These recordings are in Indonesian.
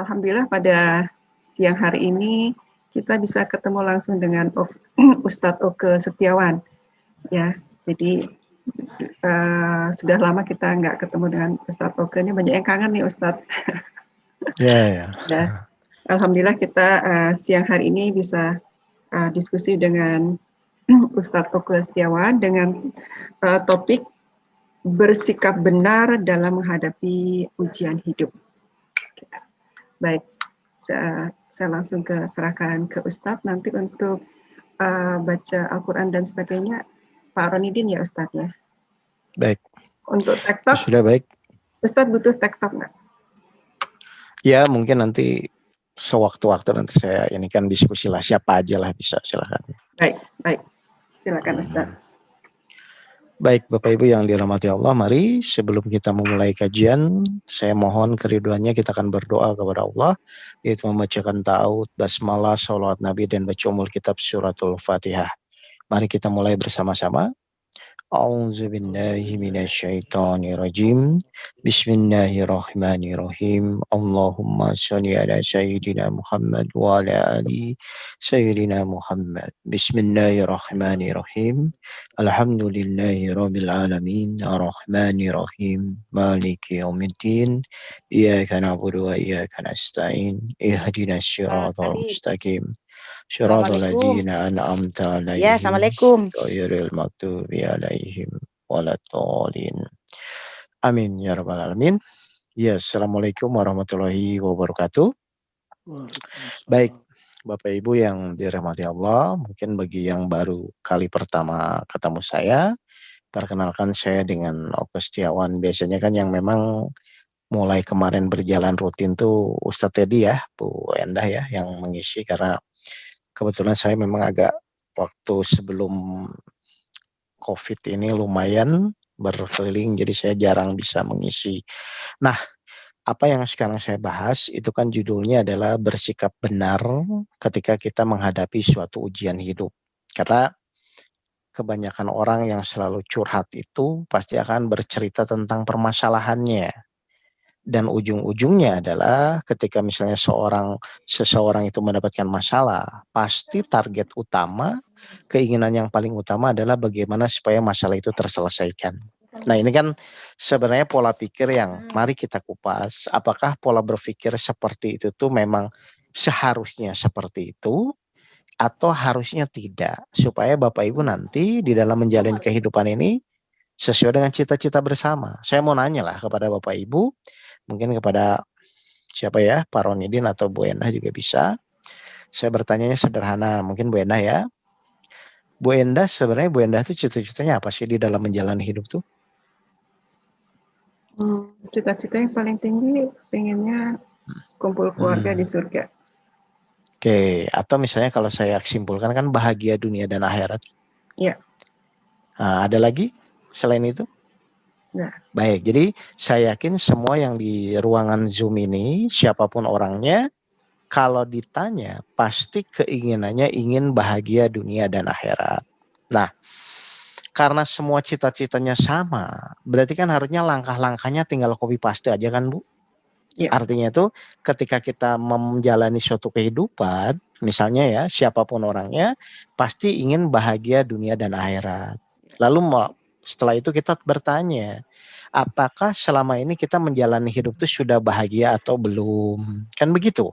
Alhamdulillah pada siang hari ini kita bisa ketemu langsung dengan Ustadz Oke Setiawan ya. Jadi sudah lama kita nggak ketemu dengan Ustadz Oke, ini banyak yang kangen nih Ustadz. Ya. Ya, Alhamdulillah kita siang hari ini bisa diskusi dengan Ustadz Oke Setiawan dengan topik bersikap benar dalam menghadapi ujian hidup. Baik, saya langsung serahkan ke Ustadz nanti untuk baca Al-Quran dan sebagainya. Pak Ronidin ya Ustadz ya. Baik. Untuk tektok, Sudah baik. Ustadz butuh tektok nggak? Ya mungkin nanti sewaktu-waktu nanti saya ini kan diskusi lah, siapa aja lah bisa, silakan. Baik. Silakan Ustadz. Baik Bapak Ibu yang dirahmati Allah, mari sebelum kita memulai kajian, saya mohon keriduannya kita akan berdoa kepada Allah, yaitu membacakan ta'awud, basmalah, sholawat Nabi, dan baca umul kitab suratul Fatihah. Mari kita mulai bersama-sama. A'udzu billahi minasyaitonir rajim. Bismillahirrahmanirrahim. Allahumma shalli ala sayyidina Muhammad wa ala ali sayyidina Muhammad. Bismillahirrahmanirrahim. Alhamdulillahi rabbil alamin. Arrahmanirrahim. Maliki yaumiddin. Iyyaka na'budu wa iyyaka nasta'in. Ihdinas siratal mustaqim. Syiratal ladzina an'amta alaihim. Ya, Assalamualaikum. Ghairil maghdubi alaihim waladdallin. Amin ya rabbal alamin. Ya, Assalamualaikum warahmatullahi wabarakatuh. Baik, Bapak Ibu yang dirahmati Allah, mungkin bagi yang baru kali pertama ketemu saya, perkenalkan saya dengan Oke Setiawan. Biasanya kan yang memang mulai kemarin berjalan rutin tuh Ustadz Teddy ya, Bu Endah ya, yang mengisi karena kebetulan saya memang agak waktu sebelum COVID ini lumayan berkeliling, jadi saya jarang bisa mengisi. Nah, apa yang sekarang saya bahas itu kan judulnya adalah bersikap benar ketika kita menghadapi suatu ujian hidup. Karena kebanyakan orang yang selalu curhat itu pasti akan bercerita tentang permasalahannya. Dan ujung-ujungnya adalah ketika misalnya seseorang itu mendapatkan masalah, pasti target utama, keinginan yang paling utama adalah bagaimana supaya masalah itu terselesaikan. Nah ini kan sebenarnya pola pikir yang mari kita kupas, apakah pola berpikir seperti itu tuh memang seharusnya seperti itu, atau harusnya tidak, supaya Bapak Ibu nanti di dalam menjalani kehidupan ini sesuai dengan cita-cita bersama. Saya mau nanya lah kepada Bapak Ibu, mungkin kepada siapa ya, Pak Ronidin atau Bu Endah juga bisa. Saya bertanyanya sederhana, mungkin Bu Endah ya. Bu Endah, sebenarnya Bu Endah tuh cita-citanya apa sih di dalam menjalani hidup tuh? Cita-cita yang paling tinggi pengennya kumpul keluarga di surga. Oke, atau misalnya kalau saya simpulkan kan bahagia dunia dan akhirat. Iya. Nah, ada lagi selain itu? Nah. Baik, jadi saya yakin semua yang di ruangan Zoom ini, siapapun orangnya, kalau ditanya pasti keinginannya ingin bahagia dunia dan akhirat. Nah, karena semua cita-citanya sama, berarti kan harusnya langkah-langkahnya tinggal copy paste aja kan Bu? Ya. Artinya itu ketika kita menjalani suatu kehidupan, misalnya ya siapapun orangnya, pasti ingin bahagia dunia dan akhirat. Lalu setelah itu kita bertanya, apakah selama ini kita menjalani hidup itu sudah bahagia atau belum? Kan begitu.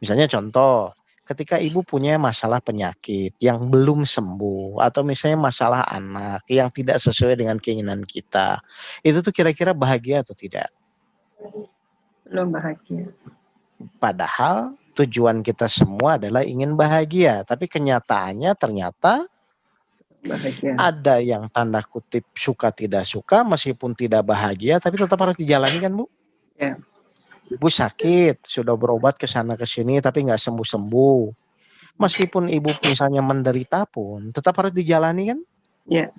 Misalnya contoh, ketika ibu punya masalah penyakit yang belum sembuh, atau misalnya masalah anak yang tidak sesuai dengan keinginan kita, itu tuh kira-kira bahagia atau tidak? Belum bahagia. Padahal tujuan kita semua adalah ingin bahagia, tapi kenyataannya ternyata bahagia. Ada yang tanda kutip suka tidak suka, meskipun tidak bahagia, tapi tetap harus dijalani kan Bu? Ya. Ibu sakit, sudah berobat ke sana ke sini tapi nggak sembuh-sembuh. Meskipun ibu misalnya menderita pun, tetap harus dijalani kan? Ya.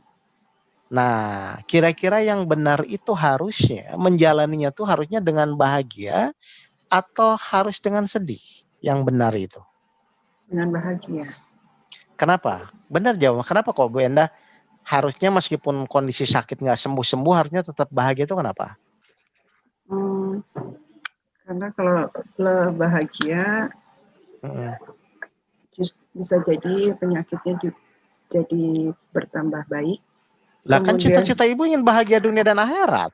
Nah, kira-kira yang benar itu harusnya, menjalaninya tuh harusnya dengan bahagia, atau harus dengan sedih? Yang benar itu. Dengan bahagia. Kenapa? Benar jawab. Kenapa kok Bu Endah harusnya meskipun kondisi sakit nggak sembuh-sembuh harusnya tetap bahagia itu kenapa? Karena kalau bahagia, bisa jadi penyakitnya jadi bertambah baik. Lah kan Kemudian, cita-cita ibu ingin bahagia dunia dan akhirat.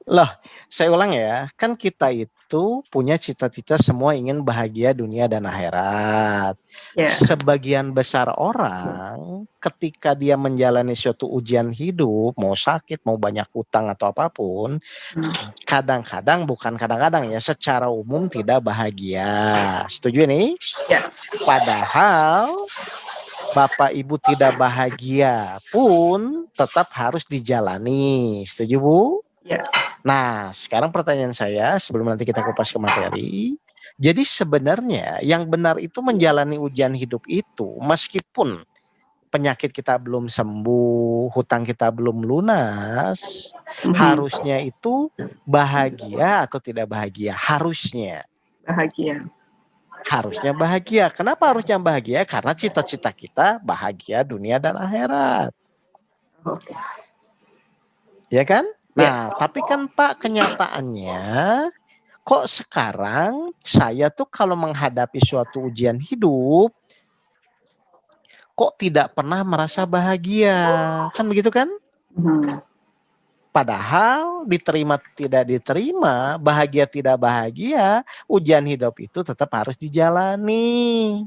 Loh, saya ulang ya, kan kita itu punya cita-cita semua ingin bahagia dunia dan akhirat. ya, Sebagian besar orang ketika dia menjalani suatu ujian hidup, mau sakit, mau banyak utang atau apapun, kadang-kadang, bukan kadang-kadang ya, secara umum tidak bahagia. Setuju nih? ya, Padahal Bapak Ibu tidak bahagia pun tetap harus dijalani. Setuju Bu? ya. Nah, sekarang pertanyaan saya sebelum nanti kita kupas ke materi. Jadi sebenarnya yang benar itu menjalani ujian hidup itu meskipun penyakit kita belum sembuh, hutang kita belum lunas, harusnya itu bahagia atau tidak bahagia? Harusnya. Bahagia. Harusnya bahagia. Kenapa harusnya bahagia? Karena cita-cita kita bahagia dunia dan akhirat. Oke. Ya kan? Ya. Nah, tapi kan Pak kenyataannya kok sekarang saya tuh kalau menghadapi suatu ujian hidup kok tidak pernah merasa bahagia. Kan begitu kan? Padahal diterima tidak diterima, bahagia tidak bahagia, ujian hidup itu tetap harus dijalani.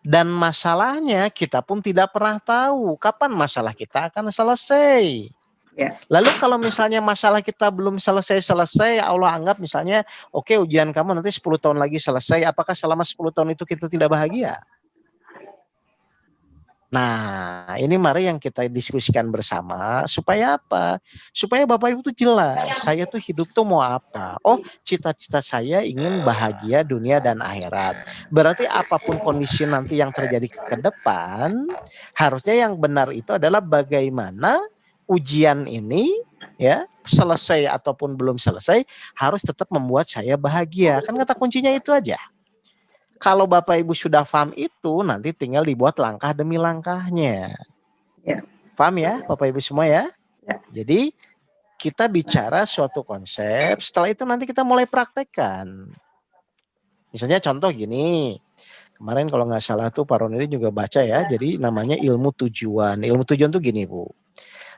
Dan masalahnya kita pun tidak pernah tahu kapan masalah kita akan selesai. Ya. Lalu kalau misalnya masalah kita belum selesai-selesai, Allah anggap misalnya, oke, ujian kamu nanti 10 tahun lagi selesai, apakah selama 10 tahun itu kita tidak bahagia? Nah, ini mari yang kita diskusikan bersama, supaya apa? Supaya Bapak Ibu tuh jelas, saya tuh hidup tuh mau apa? Oh, cita-cita saya ingin bahagia dunia dan akhirat. Berarti apapun kondisi nanti yang terjadi ke depan, harusnya yang benar itu adalah bagaimana ujian ini ya selesai ataupun belum selesai harus tetap membuat saya bahagia. Kan kata kuncinya itu aja. Kalau Bapak Ibu sudah paham itu, nanti tinggal dibuat langkah demi langkahnya. Ya. Paham ya Bapak Ibu semua ya? Ya. Jadi kita bicara suatu konsep, setelah itu nanti kita mulai praktekkan. Misalnya contoh gini, kemarin kalau nggak salah tuh Pak Ronili juga baca ya, jadi namanya ilmu tujuan. Ilmu tujuan tuh gini Bu,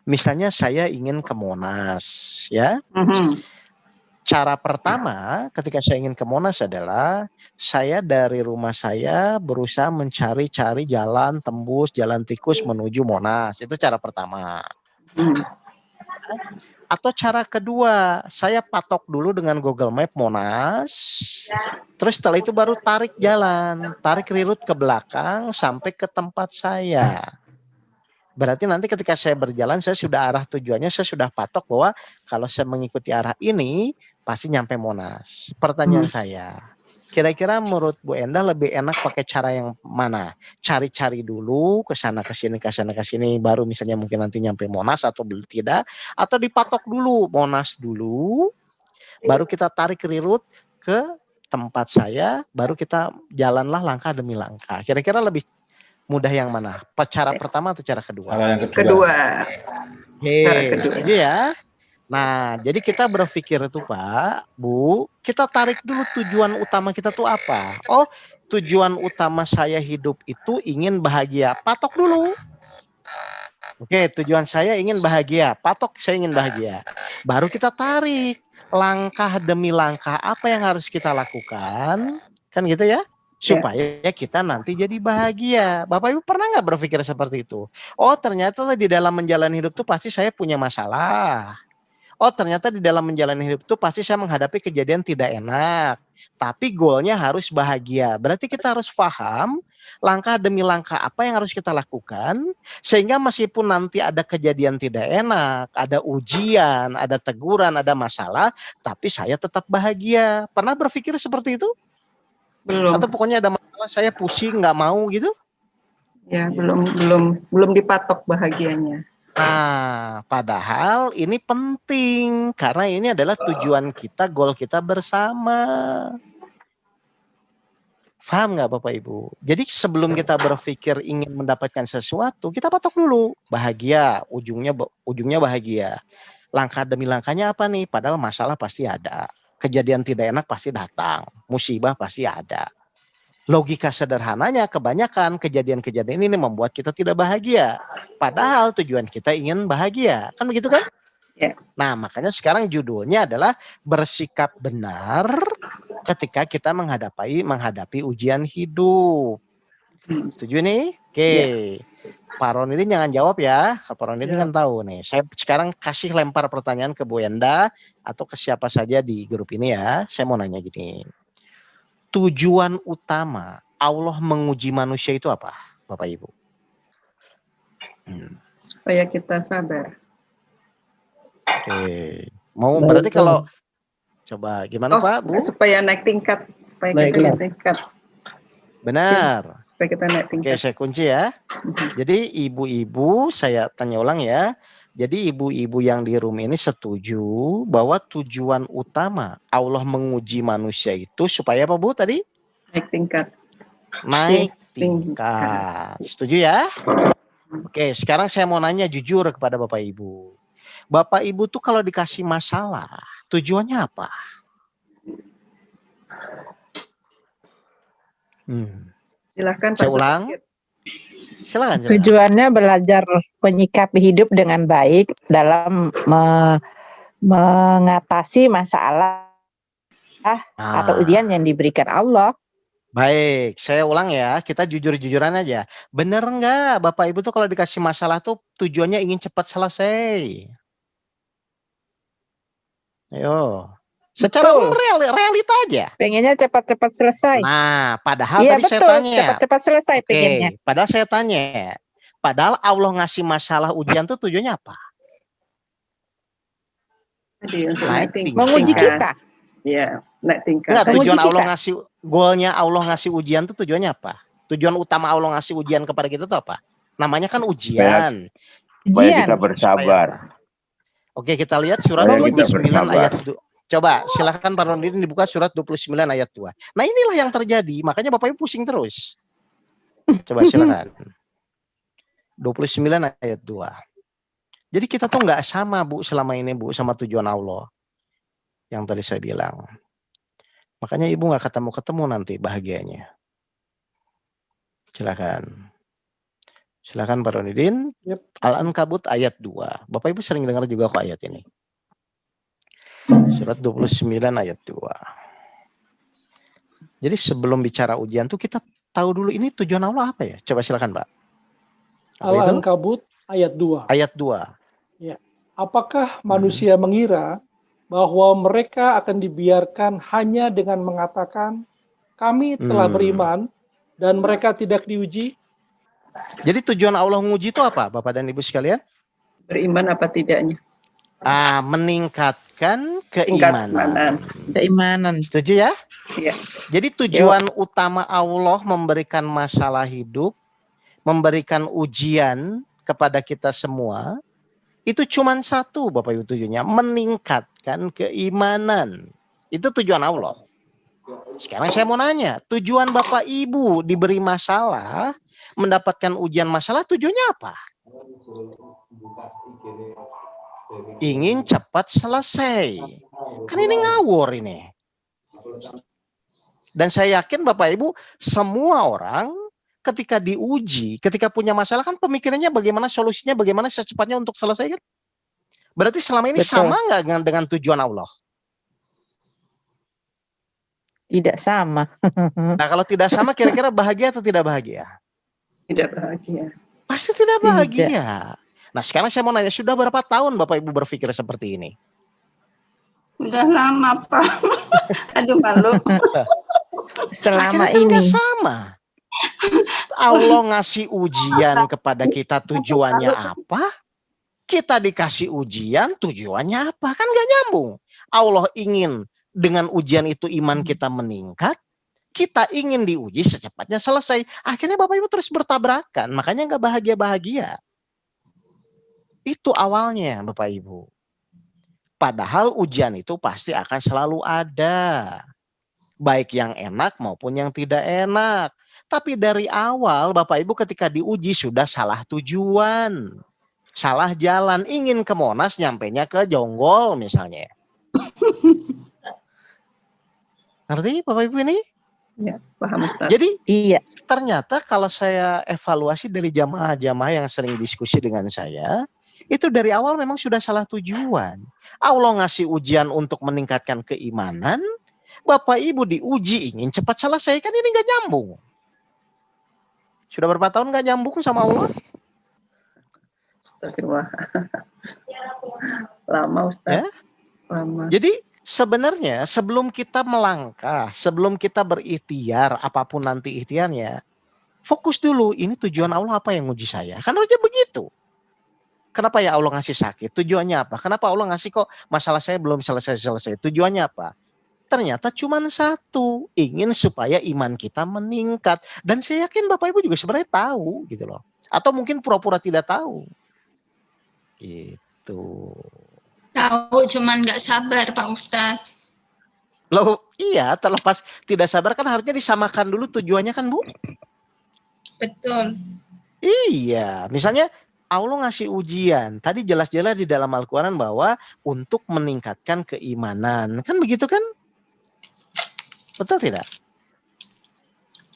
misalnya saya ingin ke Monas ya. Cara pertama ketika saya ingin ke Monas adalah saya dari rumah saya berusaha mencari-cari jalan tembus, jalan tikus menuju Monas. Itu cara pertama. Atau cara kedua, saya patok dulu dengan Google Map Monas. Terus setelah itu baru tarik jalan, tarik rirut ke belakang sampai ke tempat saya. Berarti nanti ketika saya berjalan, saya sudah arah tujuannya, saya sudah patok bahwa kalau saya mengikuti arah ini, pasti nyampe Monas. Pertanyaan saya, kira-kira menurut Bu Endah lebih enak pakai cara yang mana? Cari-cari dulu, ke sana ke sini, baru misalnya mungkin nanti nyampe Monas atau belum tidak, atau dipatok dulu Monas dulu, baru kita tarik rirut ke tempat saya, baru kita jalanlah langkah demi langkah. Kira-kira lebih mudah yang mana? Cara pertama atau cara kedua? Cara yang kedua. Setuju ya? Nah, jadi kita berpikir itu Pak, Bu, kita tarik dulu tujuan utama kita tuh apa? Oh, tujuan utama saya hidup itu ingin bahagia. Patok dulu. Oke, tujuan saya ingin bahagia. Patok saya ingin bahagia. Baru kita tarik langkah demi langkah apa yang harus kita lakukan. Kan gitu ya? Supaya kita nanti jadi bahagia. Bapak Ibu pernah nggak berpikir seperti itu? Oh, ternyata di dalam menjalani hidup tuh pasti saya punya masalah. Oh, ternyata di dalam menjalani hidup itu pasti saya menghadapi kejadian tidak enak. Tapi goalnya harus bahagia. Berarti kita harus paham langkah demi langkah apa yang harus kita lakukan. Sehingga meskipun nanti ada kejadian tidak enak, ada ujian, ada teguran, ada masalah. Tapi saya tetap bahagia. Pernah berpikir seperti itu? Belum. Atau pokoknya ada masalah saya pusing, nggak mau gitu? Ya, belum dipatok bahagianya. Nah, padahal ini penting karena ini adalah tujuan kita, goal kita bersama. Paham nggak Bapak Ibu? Jadi sebelum kita berpikir ingin mendapatkan sesuatu, kita patok dulu bahagia, ujungnya bahagia. Langkah demi langkahnya apa nih? Padahal masalah pasti ada. Kejadian tidak enak pasti datang. Musibah pasti ada. Logika sederhananya kebanyakan kejadian-kejadian ini membuat kita tidak bahagia. Padahal tujuan kita ingin bahagia. Kan begitu kan? Ya. Nah, makanya sekarang judulnya adalah bersikap benar ketika kita menghadapi ujian hidup. Setuju nih? Oke. Pak Ronidin jangan jawab ya. Pak Ronidin kan tahu nih. Saya sekarang kasih lempar pertanyaan ke Bu Enda atau ke siapa saja di grup ini ya. Saya mau nanya gini. Tujuan utama Allah menguji manusia itu apa, Bapak Ibu? Supaya kita sabar. Oke. Mau berarti kalau coba gimana Pak, Bu? Supaya naik tingkat, supaya kita bisa tingkat. Benar. Supaya kita naik tingkat. Oke, saya kunci ya. Jadi ibu-ibu, saya tanya ulang ya. Jadi ibu-ibu yang di room ini setuju bahwa tujuan utama Allah menguji manusia itu supaya apa Bu tadi? Naik tingkat. Naik tingkat. Setuju ya? Oke, sekarang saya mau nanya jujur kepada Bapak Ibu. Bapak Ibu tuh kalau dikasih masalah, tujuannya apa? Silahkan Saya Pak ulang. Silakan. Tujuannya belajar menyikapi hidup dengan baik dalam mengatasi masalah atau ujian yang diberikan Allah. Baik, saya ulang ya, kita jujur-jujuran aja. Bener nggak Bapak Ibu tuh kalau dikasih masalah tuh tujuannya ingin cepat selesai? Ayo, secara realita aja. Pengennya cepat-cepat selesai. Nah, padahal tadi saya tanya. Cepat-cepat selesai pengennya. Padahal saya tanya. Padahal Allah ngasih masalah ujian tuh tujuannya apa? Naik tingkat. Menguji kita. Ya, naik tingkat. Enggak, tujuan Allah ngasih, goalnya Allah ngasih ujian tuh tujuannya apa? Tujuan utama Allah ngasih ujian kepada kita tuh apa? Namanya kan ujian. Supaya kita bersabar. Oke, kita lihat surat 29 ayat 2. Coba silakan Pak Rondin dibuka surat 29 ayat 2. Nah, inilah yang terjadi, makanya Bapak Ibu pusing terus. Coba silakan. 29 ayat 2. Jadi kita tuh nggak sama Bu selama ini Bu sama tujuan Allah. Yang tadi saya bilang. Makanya Ibu nggak ketemu-ketemu nanti bahagianya. Silakan. Silakan Pak Ronidin. Al-Ankabut ayat 2. Bapak Ibu sering dengar juga kok ayat ini. Surat 29 ayat 2. Jadi sebelum bicara ujian tuh kita tahu dulu ini tujuan Allah apa ya? Coba silakan Pak. Al-Ankabut ayat 2. Ayat 2. Ya. Apakah manusia mengira bahwa mereka akan dibiarkan hanya dengan mengatakan kami telah beriman dan mereka tidak diuji? Jadi tujuan Allah menguji itu apa Bapak dan Ibu sekalian? Beriman apa tidaknya? Meningkatkan keimanan. Setuju ya? Iya. Jadi tujuan utama Allah memberikan masalah hidup, memberikan ujian kepada kita semua, itu cuma satu Bapak Ibu tujuannya, meningkatkan keimanan. Itu tujuan Allah. Sekarang saya mau nanya, tujuan Bapak Ibu diberi masalah, mendapatkan ujian masalah, tujuannya apa? Ingin cepat selesai. Kan ini ngawur ini. Dan saya yakin Bapak Ibu, semua orang ketika diuji, ketika punya masalah kan pemikirannya bagaimana solusinya, bagaimana secepatnya untuk selesai kan? Berarti selama ini sama nggak dengan tujuan Allah? Tidak sama. Nah kalau tidak sama kira-kira bahagia atau tidak bahagia? Tidak bahagia. Pasti tidak bahagia. Nah sekarang saya mau nanya, sudah berapa tahun Bapak Ibu berpikir seperti ini? Udah lama Pak. Aduh malu. Selama akhirnya ini. Kan sama. Allah ngasih ujian kepada kita tujuannya apa? Kita dikasih ujian tujuannya apa? Kan gak nyambung. Allah ingin dengan ujian itu iman kita meningkat. Kita ingin diuji secepatnya selesai. Akhirnya Bapak Ibu terus bertabrakan. Makanya gak bahagia-bahagia. Itu awalnya Bapak Ibu. Padahal ujian itu pasti akan selalu ada. Baik yang enak maupun yang tidak enak. Tapi dari awal Bapak Ibu ketika diuji sudah salah tujuan. Salah jalan, ingin ke Monas, nyampenya ke Jonggol misalnya. Ngerti Bapak Ibu ini? Ya, paham Ustaz. Jadi Iya. ternyata kalau saya evaluasi dari jamaah-jamaah yang sering diskusi dengan saya, itu dari awal memang sudah salah tujuan. Allah ngasih ujian untuk meningkatkan keimanan, Bapak Ibu diuji ingin cepat selesai, kan ini nggak nyambung. Sudah berapa tahun nggak nyambung sama Allah? Astagfirullah. Lama Ustaz. Ya? Lama. Jadi sebenarnya sebelum kita melangkah, sebelum kita berikhtiar, apapun nanti ikhtiarnya, fokus dulu, ini tujuan Allah apa yang nguji saya? Kan harusnya begitu. Kenapa ya Allah ngasih sakit? Tujuannya apa? Kenapa Allah ngasih kok masalah saya belum selesai-selesai? Tujuannya apa? Ternyata cuma satu, ingin supaya iman kita meningkat. Dan saya yakin Bapak Ibu juga sebenarnya tahu gitu loh. Atau mungkin pura-pura tidak tahu. Gitu. Tahu, cuman nggak sabar Pak Ustadz. Loh, iya, terlepas tidak sabar kan harusnya disamakan dulu tujuannya kan Bu? Betul. Iya, misalnya Allah ngasih ujian. Tadi jelas-jelas di dalam Al-Quran bahwa untuk meningkatkan keimanan. Kan begitu kan? Betul tidak?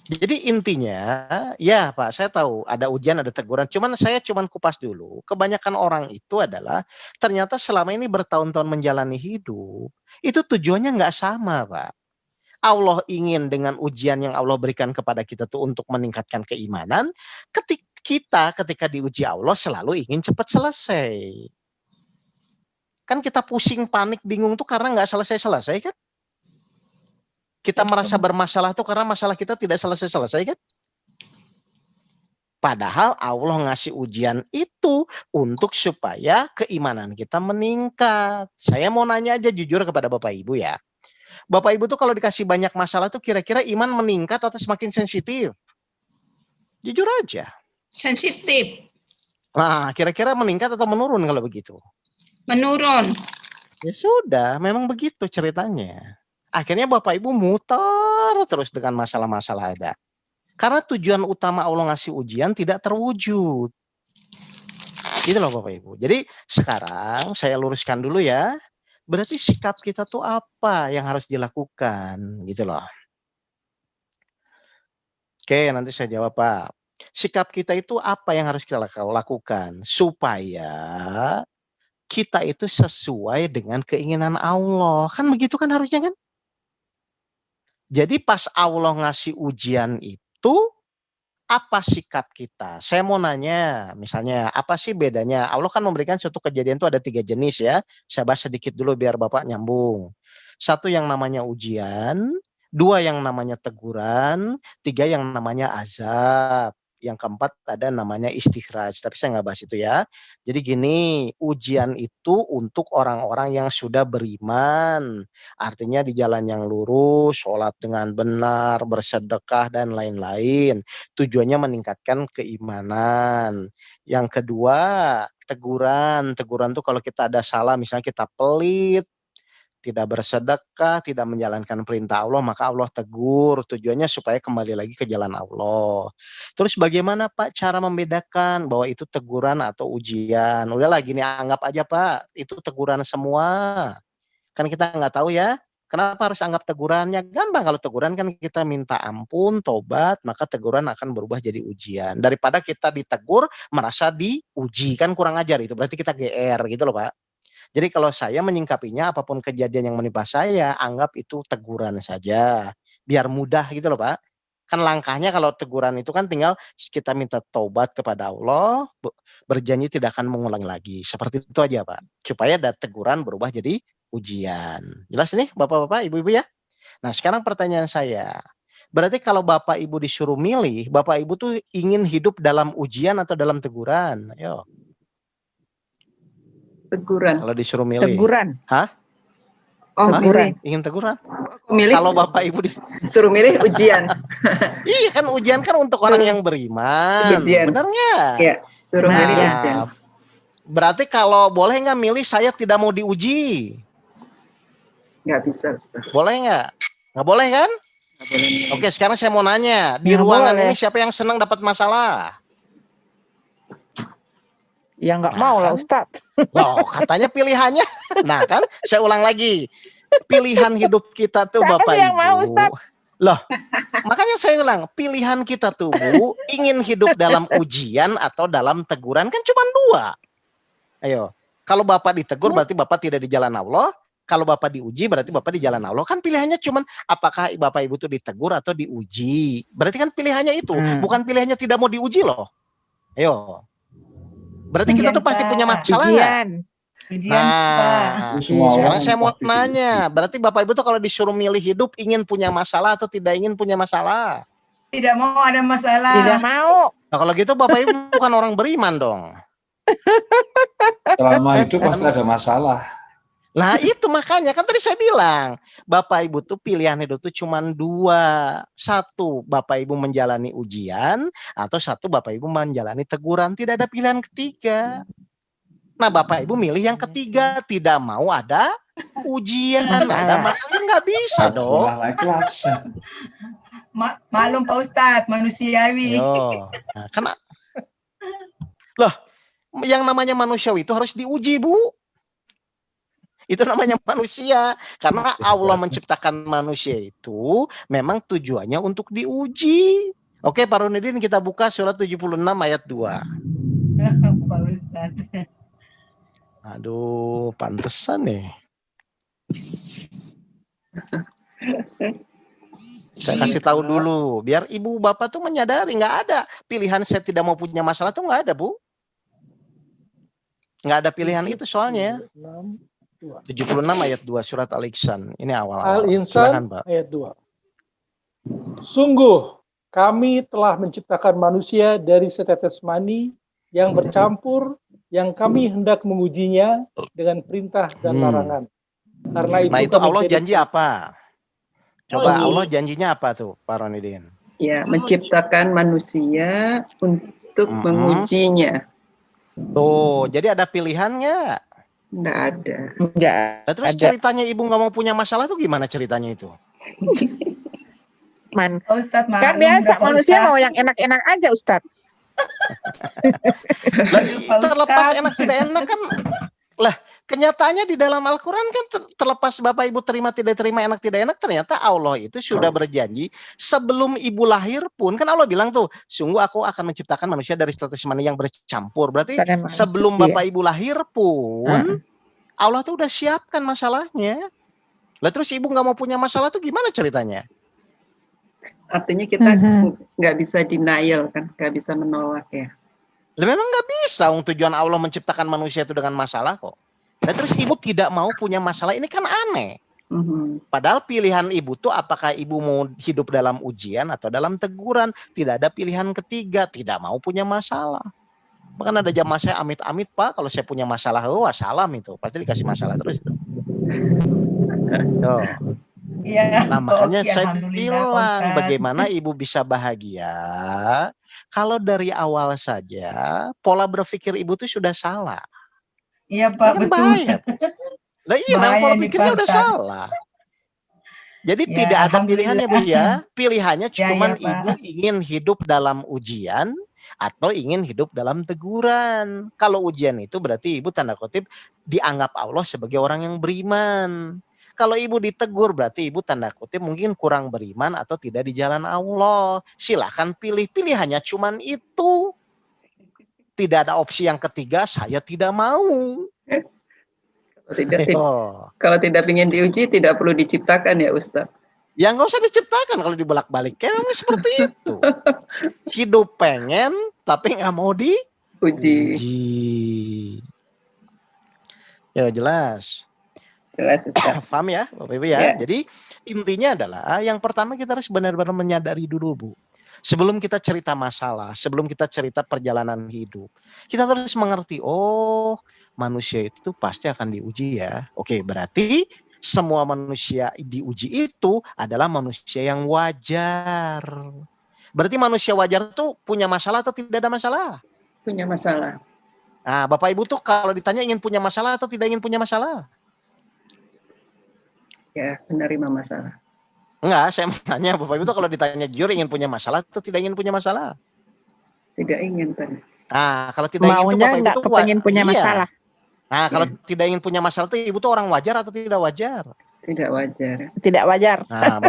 Jadi intinya, ya Pak, saya tahu ada ujian, ada teguran. Saya cuman kupas dulu. Kebanyakan orang itu adalah ternyata selama ini bertahun-tahun menjalani hidup, itu tujuannya nggak sama, Pak. Allah ingin dengan ujian yang Allah berikan kepada kita tuh untuk meningkatkan keimanan. Ketika diuji Allah selalu ingin cepat selesai. Kan kita pusing, panik, bingung tuh karena nggak selesai-selesai kan? Kita merasa bermasalah tuh karena masalah kita tidak selesai-selesai kan? Padahal Allah ngasih ujian itu untuk supaya keimanan kita meningkat. Saya mau nanya aja jujur kepada Bapak Ibu ya. Bapak Ibu tuh kalau dikasih banyak masalah tuh kira-kira iman meningkat atau semakin sensitif? Jujur aja. Sensitif. Nah, kira-kira meningkat atau menurun kalau begitu? Menurun. Ya sudah, memang begitu ceritanya. Akhirnya Bapak Ibu muter terus dengan masalah-masalah ada. Karena tujuan utama Allah ngasih ujian tidak terwujud. Gitu loh Bapak Ibu. Jadi sekarang saya luruskan dulu ya. Berarti sikap kita tuh apa yang harus dilakukan gitu loh. Oke, nanti saya jawab Pak. Sikap kita itu apa yang harus kita lakukan supaya kita itu sesuai dengan keinginan Allah. Kan begitu kan harusnya kan? Jadi pas Allah ngasih ujian itu, apa sikap kita? Saya mau nanya, misalnya apa sih bedanya? Allah kan memberikan suatu kejadian itu ada 3 jenis ya. Saya bahas sedikit dulu biar Bapak nyambung. 1 yang namanya ujian, 2 yang namanya teguran, 3 yang namanya azab. Yang keempat ada namanya istikhraj, tapi saya nggak bahas itu ya. Jadi gini, ujian itu untuk orang-orang yang sudah beriman. Artinya di jalan yang lurus, sholat dengan benar, bersedekah, dan lain-lain. Tujuannya meningkatkan keimanan. Yang kedua, teguran. Teguran tuh kalau kita ada salah, misalnya kita pelit, tidak bersedekah, tidak menjalankan perintah Allah, maka Allah tegur. Tujuannya supaya kembali lagi ke jalan Allah. Terus bagaimana Pak cara membedakan bahwa itu teguran atau ujian? Udahlah gini, anggap aja Pak, itu teguran semua. Kan kita nggak tahu ya. Kenapa harus anggap tegurannya? Gampang, kalau teguran kan kita minta ampun, tobat, maka teguran akan berubah jadi ujian. Daripada kita ditegur, merasa diuji, kan kurang ajar itu. Berarti kita GR gitu loh Pak. Jadi kalau saya menyingkapinya, apapun kejadian yang menimpa saya, anggap itu teguran saja. Biar mudah gitu loh Pak. Kan langkahnya kalau teguran itu kan tinggal kita minta taubat kepada Allah, berjanji tidak akan mengulang lagi. Seperti itu aja Pak. Supaya ada teguran berubah jadi ujian. Jelas nih Bapak-bapak, Ibu-ibu ya? Nah sekarang pertanyaan saya. Berarti kalau Bapak Ibu disuruh milih, Bapak Ibu tuh ingin hidup dalam ujian atau dalam teguran? Ayo. Teguran. Kalau disuruh milih. Teguran. Hah? Oh, Teguran. Ingin teguran? Milih. Kalau Bapak Ibu Suruh milih ujian. Iya kan ujian kan untuk orang yang beriman. Ujian. Benar nggak? Iya, suruh milih Nah, ujian. Berarti kalau boleh nggak milih saya tidak mau diuji? Nggak bisa, Ustaz. Boleh nggak? Nggak boleh kan? Nggak boleh milih. Oke, sekarang saya mau nanya. Di Nggak ruangan boleh. ini siapa yang senang dapat masalah? Ya nggak Nah, mau lah kan? Ustadz. Loh, katanya pilihannya. Nah kan, saya ulang lagi. Pilihan hidup kita tuh Siapa Bapak sih yang Ibu. mau, Ustadz? Loh, makanya saya ulang. Pilihan kita tuh Bu, ingin hidup dalam ujian atau dalam teguran kan cuma dua. Ayo, kalau Bapak ditegur berarti Bapak tidak di jalan Allah. Kalau Bapak diuji berarti Bapak di jalan Allah. Kan pilihannya cuma apakah Bapak Ibu tuh ditegur atau diuji. Berarti kan pilihannya itu. Bukan pilihannya tidak mau diuji loh. Ayo. Berarti kita tuh pasti punya masalah nggak? Nah, sekarang saya mau nanya. Berarti Bapak Ibu tuh kalau disuruh milih hidup ingin punya masalah atau tidak ingin punya masalah? Tidak mau ada masalah. Tidak mau. Nah, kalau gitu Bapak Ibu bukan orang beriman dong. Selama hidup pasti ada masalah. Nah itu makanya kan tadi saya bilang Bapak Ibu tuh pilihan hidup tuh cuma dua. Satu Bapak Ibu menjalani ujian, atau satu Bapak Ibu menjalani teguran. Tidak ada pilihan ketiga. Nah Bapak Ibu milih yang ketiga, tidak mau ada ujian, ada masalah, nggak bisa dong. Maklum Pak Ustadz, manusiawi. Yo, nah, karena loh, yang namanya manusiawi itu harus diuji Bu. Itu namanya manusia. Karena Allah menciptakan manusia itu memang tujuannya untuk diuji. Oke Pak Runidin, kita buka surat 76 ayat 2. Pak Ustadz. Aduh, pantesan nih. Saya kasih tahu dulu, biar ibu bapak tuh menyadari nggak ada pilihan saya tidak mau punya masalah tuh nggak ada Bu. Nggak ada pilihan itu soalnya. 76 ayat 2 surat Al-Insan. Ini awal-awal. Al-Insan ayat 2. Sungguh kami telah menciptakan manusia dari setetes mani yang bercampur, yang kami hendak mengujinya dengan perintah dan larangan. Karena itu, nah itu Allah janji apa? Coba Allah janjinya apa tuh Pak Ronidin? Ya, menciptakan manusia untuk mengujinya. Tuh, jadi ada pilihan nggak? Nggak ada. Nggak Terus ada. ceritanya ibu nggak mau punya masalah tuh gimana ceritanya itu? Ustadz, Kan biasa manusia mau yang enak-enak aja Ustadz. Terlepas enak tidak enak kan lah, kenyataannya di dalam Al-Quran kan terlepas Bapak Ibu terima tidak terima, enak tidak enak, ternyata Allah itu sudah berjanji sebelum ibu lahir pun, kan Allah bilang tuh, sungguh aku akan menciptakan manusia dari setetes mani yang bercampur. Berarti sebelum Bapak Ibu lahir pun Allah tuh udah siapkan masalahnya. Lah terus ibu nggak mau punya masalah tuh gimana ceritanya? Artinya kita nggak bisa denial kan, nggak bisa menolak ya. Lah memang nggak bisa, tujuan Allah menciptakan manusia itu dengan masalah kok. Nah terus ibu tidak mau punya masalah, ini kan aneh. Padahal pilihan ibu tuh apakah ibu mau hidup dalam ujian atau dalam teguran. Tidak ada pilihan ketiga, tidak mau punya masalah. Bahkan ada jamaah saya amit-amit Pak, kalau saya punya masalah, salam itu, pasti dikasih masalah terus itu. Tuh. Ya, nah makanya saya bilang bagaimana ibu bisa bahagia kalau dari awal saja pola berpikir ibu tuh sudah salah. Iya Pak, betul. Bahaya. Lah iya, memang pola pikirnya udah salah. Jadi tidak ada pilihannya Bu ya. Pilihannya cuma ibu ingin hidup dalam ujian atau ingin hidup dalam teguran. Kalau ujian itu berarti ibu tanda kutip dianggap Allah sebagai orang yang beriman. Kalau ibu ditegur berarti ibu tanda kutip mungkin kurang beriman atau tidak di jalan Allah. Silahkan pilih, pilihannya cuman itu. Tidak ada opsi yang ketiga, saya tidak mau. Kalau tidak ingin diuji tidak perlu diciptakan ya Ustaz. Ya nggak usah diciptakan kalau dibolak-balik. Memang seperti itu. Hidup pengen tapi nggak mau diuji. Ya jelas. Jelas Ustaz. Paham ya Bapak Ibu ya? Jadi intinya adalah yang pertama kita harus benar-benar menyadari dulu Bu. Sebelum kita cerita masalah, sebelum kita cerita perjalanan hidup, kita harus mengerti, oh manusia itu pasti akan diuji ya. Oke, berarti semua manusia diuji itu adalah manusia yang wajar. Berarti manusia wajar itu punya masalah atau tidak ada masalah? Punya masalah. Nah, Bapak Ibu tuh kalau ditanya ingin punya masalah atau tidak ingin punya masalah? Ya, menerima masalah. Enggak, saya mau tanya Bapak Ibu tuh kalau ditanya jujur ingin punya masalah atau tidak ingin punya masalah? Tidak ingin, Pak. Nah, kalau tidak ingin tuh Maunya Bapak Ibu nggak tuh kepengen punya iya. masalah. Nah, kalau tidak ingin punya masalah tuh Ibu tuh orang wajar atau tidak wajar? Tidak wajar. Tidak wajar. Nah,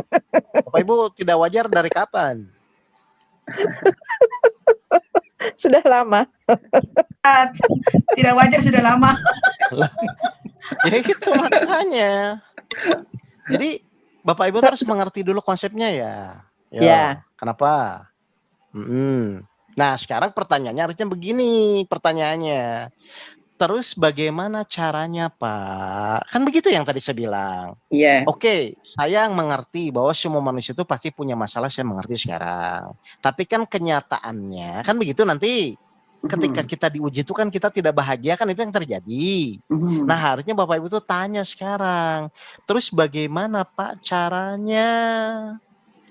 Bapak Ibu tidak wajar dari kapan? Sudah lama. Tidak wajar sudah lama. Ya itu makanya. Jadi Bapak Ibu harus mengerti dulu konsepnya ya. Ya. Kenapa? Nah, sekarang pertanyaannya harusnya begini pertanyaannya. Terus bagaimana caranya, Pak? Kan begitu yang tadi saya bilang. Iya. Oke, saya mengerti bahwa semua manusia itu pasti punya masalah, saya mengerti sekarang. Tapi kan kenyataannya, kan begitu nanti ketika kita diuji itu kan kita tidak bahagia, kan itu yang terjadi. Nah, harusnya Bapak Ibu tuh tanya sekarang. Terus bagaimana Pak caranya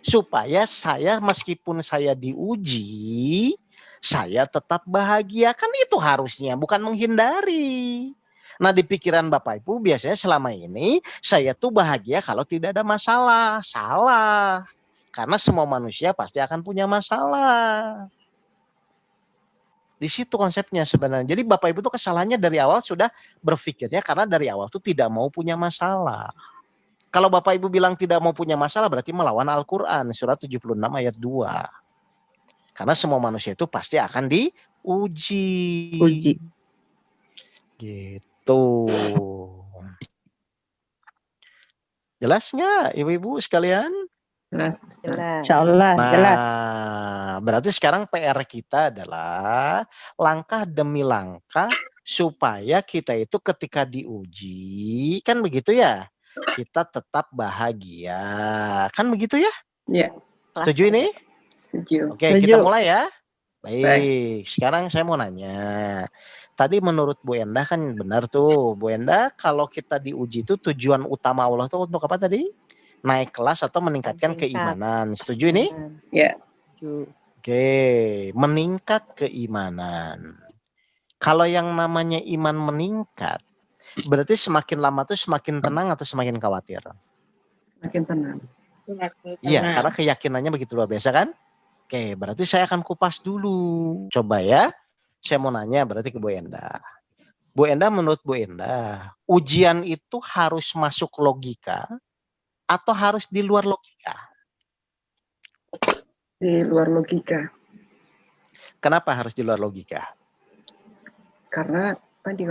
supaya saya meskipun saya diuji, saya tetap bahagia, kan itu harusnya, bukan menghindari. Nah, di pikiran Bapak Ibu biasanya selama ini saya tuh bahagia kalau tidak ada masalah. Salah. Karena semua manusia pasti akan punya masalah. Di situ konsepnya sebenarnya. Jadi Bapak Ibu tuh kesalahannya dari awal sudah berpikirnya karena dari awal tuh tidak mau punya masalah. Kalau Bapak Ibu bilang tidak mau punya masalah berarti melawan Al-Quran. Surat 76 ayat 2. Karena semua manusia itu pasti akan diuji. Gitu. Jelas nggak Ibu-Ibu sekalian? Jelas. Insyaallah jelas. Nah, berarti sekarang PR kita adalah langkah demi langkah supaya kita itu ketika diuji, kan begitu ya, kita tetap bahagia. Kan begitu ya? Iya. Setuju ini? Setuju. Oke, Setuju. kita mulai ya. Baik. Baik, sekarang saya mau nanya. Tadi menurut Bu Endah kan benar tuh. Bu Endah, kalau kita diuji itu tujuan utama Allah tuh untuk apa tadi? Naik kelas atau meningkatkan keimanan. Setuju ini? Ya. Oke, meningkat keimanan. Kalau yang namanya iman meningkat, berarti semakin lama tuh semakin tenang atau semakin khawatir? Semakin tenang. Iya, karena keyakinannya begitu luar biasa kan? Oke, berarti saya akan kupas dulu. Coba ya, saya mau nanya berarti ke Bu Endah. Bu Endah, menurut Bu Endah, ujian itu harus masuk logika atau harus di luar logika? Di luar logika. Kenapa harus di luar logika? Karena tadi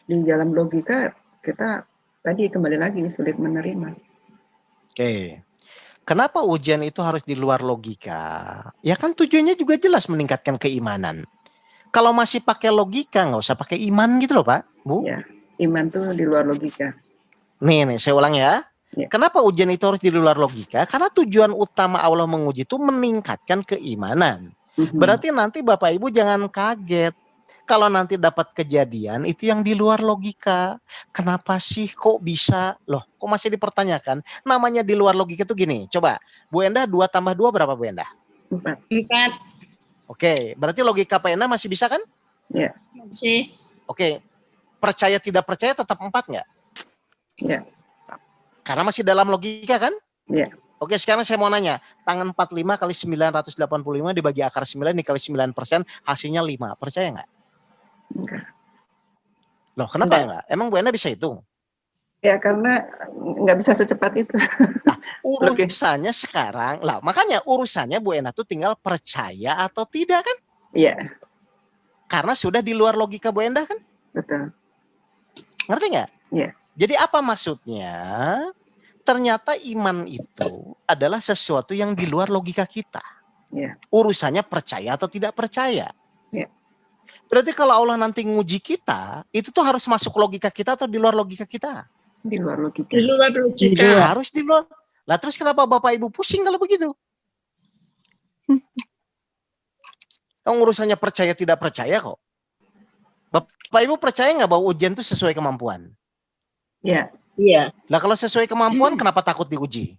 di dalam logika kita tadi kembali lagi sulit menerima. Oke. Kenapa ujian itu harus di luar logika? Ya kan tujuannya juga jelas meningkatkan keimanan. Kalau masih pakai logika nggak usah pakai iman gitu loh Pak, Bu. Ya, iman tuh di luar logika. Nih saya ulang ya. Kenapa ujian itu harus di luar logika? Karena tujuan utama Allah menguji itu meningkatkan keimanan. Berarti nanti Bapak Ibu jangan kaget. Kalau nanti dapat kejadian itu yang di luar logika. Kenapa sih kok bisa? Loh kok masih dipertanyakan? Namanya di luar logika itu gini. Coba Bu Endah 2 tambah 2 berapa Bu Endah? 4. Oke, berarti logika Pak Endah masih bisa kan? Ya. Masih. Oke, percaya tidak percaya tetap 4 nggak? Ya. Karena masih dalam logika kan? Ya. Oke, sekarang saya mau nanya. Tangan 45 kali 985 dibagi akar 9 dikali 9%, hasilnya 5. Percaya nggak? Enggak. Loh, kenapa enggak? Emang Bu Endah bisa hitung? Ya, karena nggak bisa secepat itu. Nah, urusannya sekarang, lah makanya urusannya Bu Endah tuh tinggal percaya atau tidak kan? Iya. Karena sudah di luar logika Bu Endah kan? Betul. Ngerti nggak? Iya. Jadi apa maksudnya? Ternyata iman itu adalah sesuatu yang di luar logika kita. Ya. Urusannya percaya atau tidak percaya. Ya. Berarti kalau Allah nanti nguji kita, itu tuh harus masuk logika kita atau di luar logika kita? Di luar logika. Di luar logika. Harus di luar. Lah terus kenapa Bapak Ibu pusing kalau begitu? Urusannya percaya tidak percaya kok. Bapak Ibu percaya nggak bahwa ujian itu sesuai kemampuan? Iya. Iya. Lah kalau sesuai kemampuan kenapa takut diuji?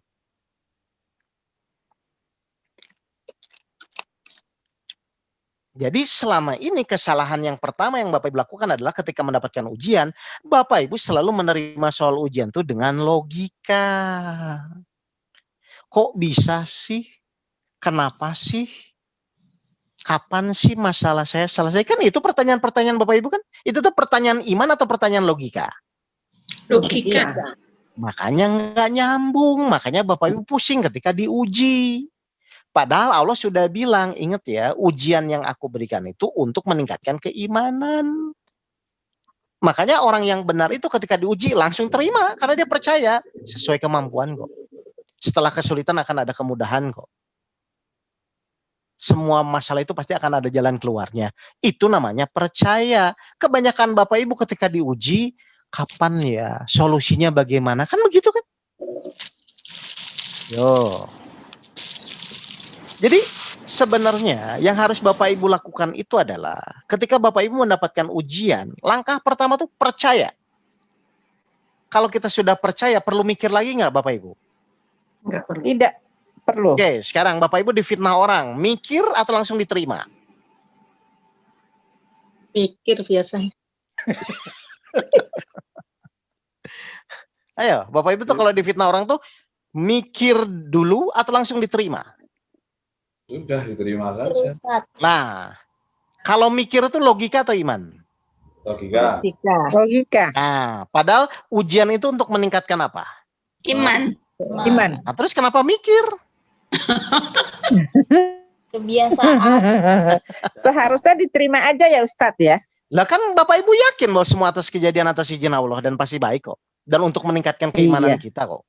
Jadi selama ini kesalahan yang pertama yang Bapak Ibu lakukan adalah ketika mendapatkan ujian, Bapak Ibu selalu menerima soal ujian itu dengan logika. Kok bisa sih? Kenapa sih? kapan sih masalah saya selesai? Kan itu pertanyaan-pertanyaan Bapak Ibu kan? Itu tuh pertanyaan iman atau pertanyaan logika? Logika. Makanya nggak nyambung, makanya Bapak Ibu pusing ketika diuji. Padahal Allah sudah bilang, ingat ya, ujian yang aku berikan itu untuk meningkatkan keimanan. Makanya orang yang benar itu ketika diuji langsung terima, karena dia percaya sesuai kemampuan kok. Setelah kesulitan akan ada kemudahan kok. Semua masalah itu pasti akan ada jalan keluarnya. Itu namanya percaya. Kebanyakan Bapak Ibu ketika diuji, kapan ya solusinya bagaimana? Kan begitu kan? Yo. Jadi sebenarnya yang harus Bapak Ibu lakukan itu adalah ketika Bapak Ibu mendapatkan ujian, langkah pertama tuh percaya. Kalau kita sudah percaya, perlu mikir lagi nggak Bapak Ibu? Nggak perlu. Tidak perlu. Oke, sekarang Bapak Ibu difitnah orang, mikir atau langsung diterima? Pikir biasanya. Ayo, Bapak Ibu tuh kalau difitnah orang tuh mikir dulu atau langsung diterima? Sudah diterima saja. Nah, kalau mikir itu logika atau iman? Logika. Logika. Nah, padahal ujian itu untuk meningkatkan apa? Iman. Iman. Nah, terus kenapa mikir? Kebiasaan. Seharusnya diterima aja ya Ustadz ya. Lah kan Bapak Ibu yakin bahwa semua atas kejadian atas izin Allah dan pasti baik kok. Dan untuk meningkatkan keimanan kita kok.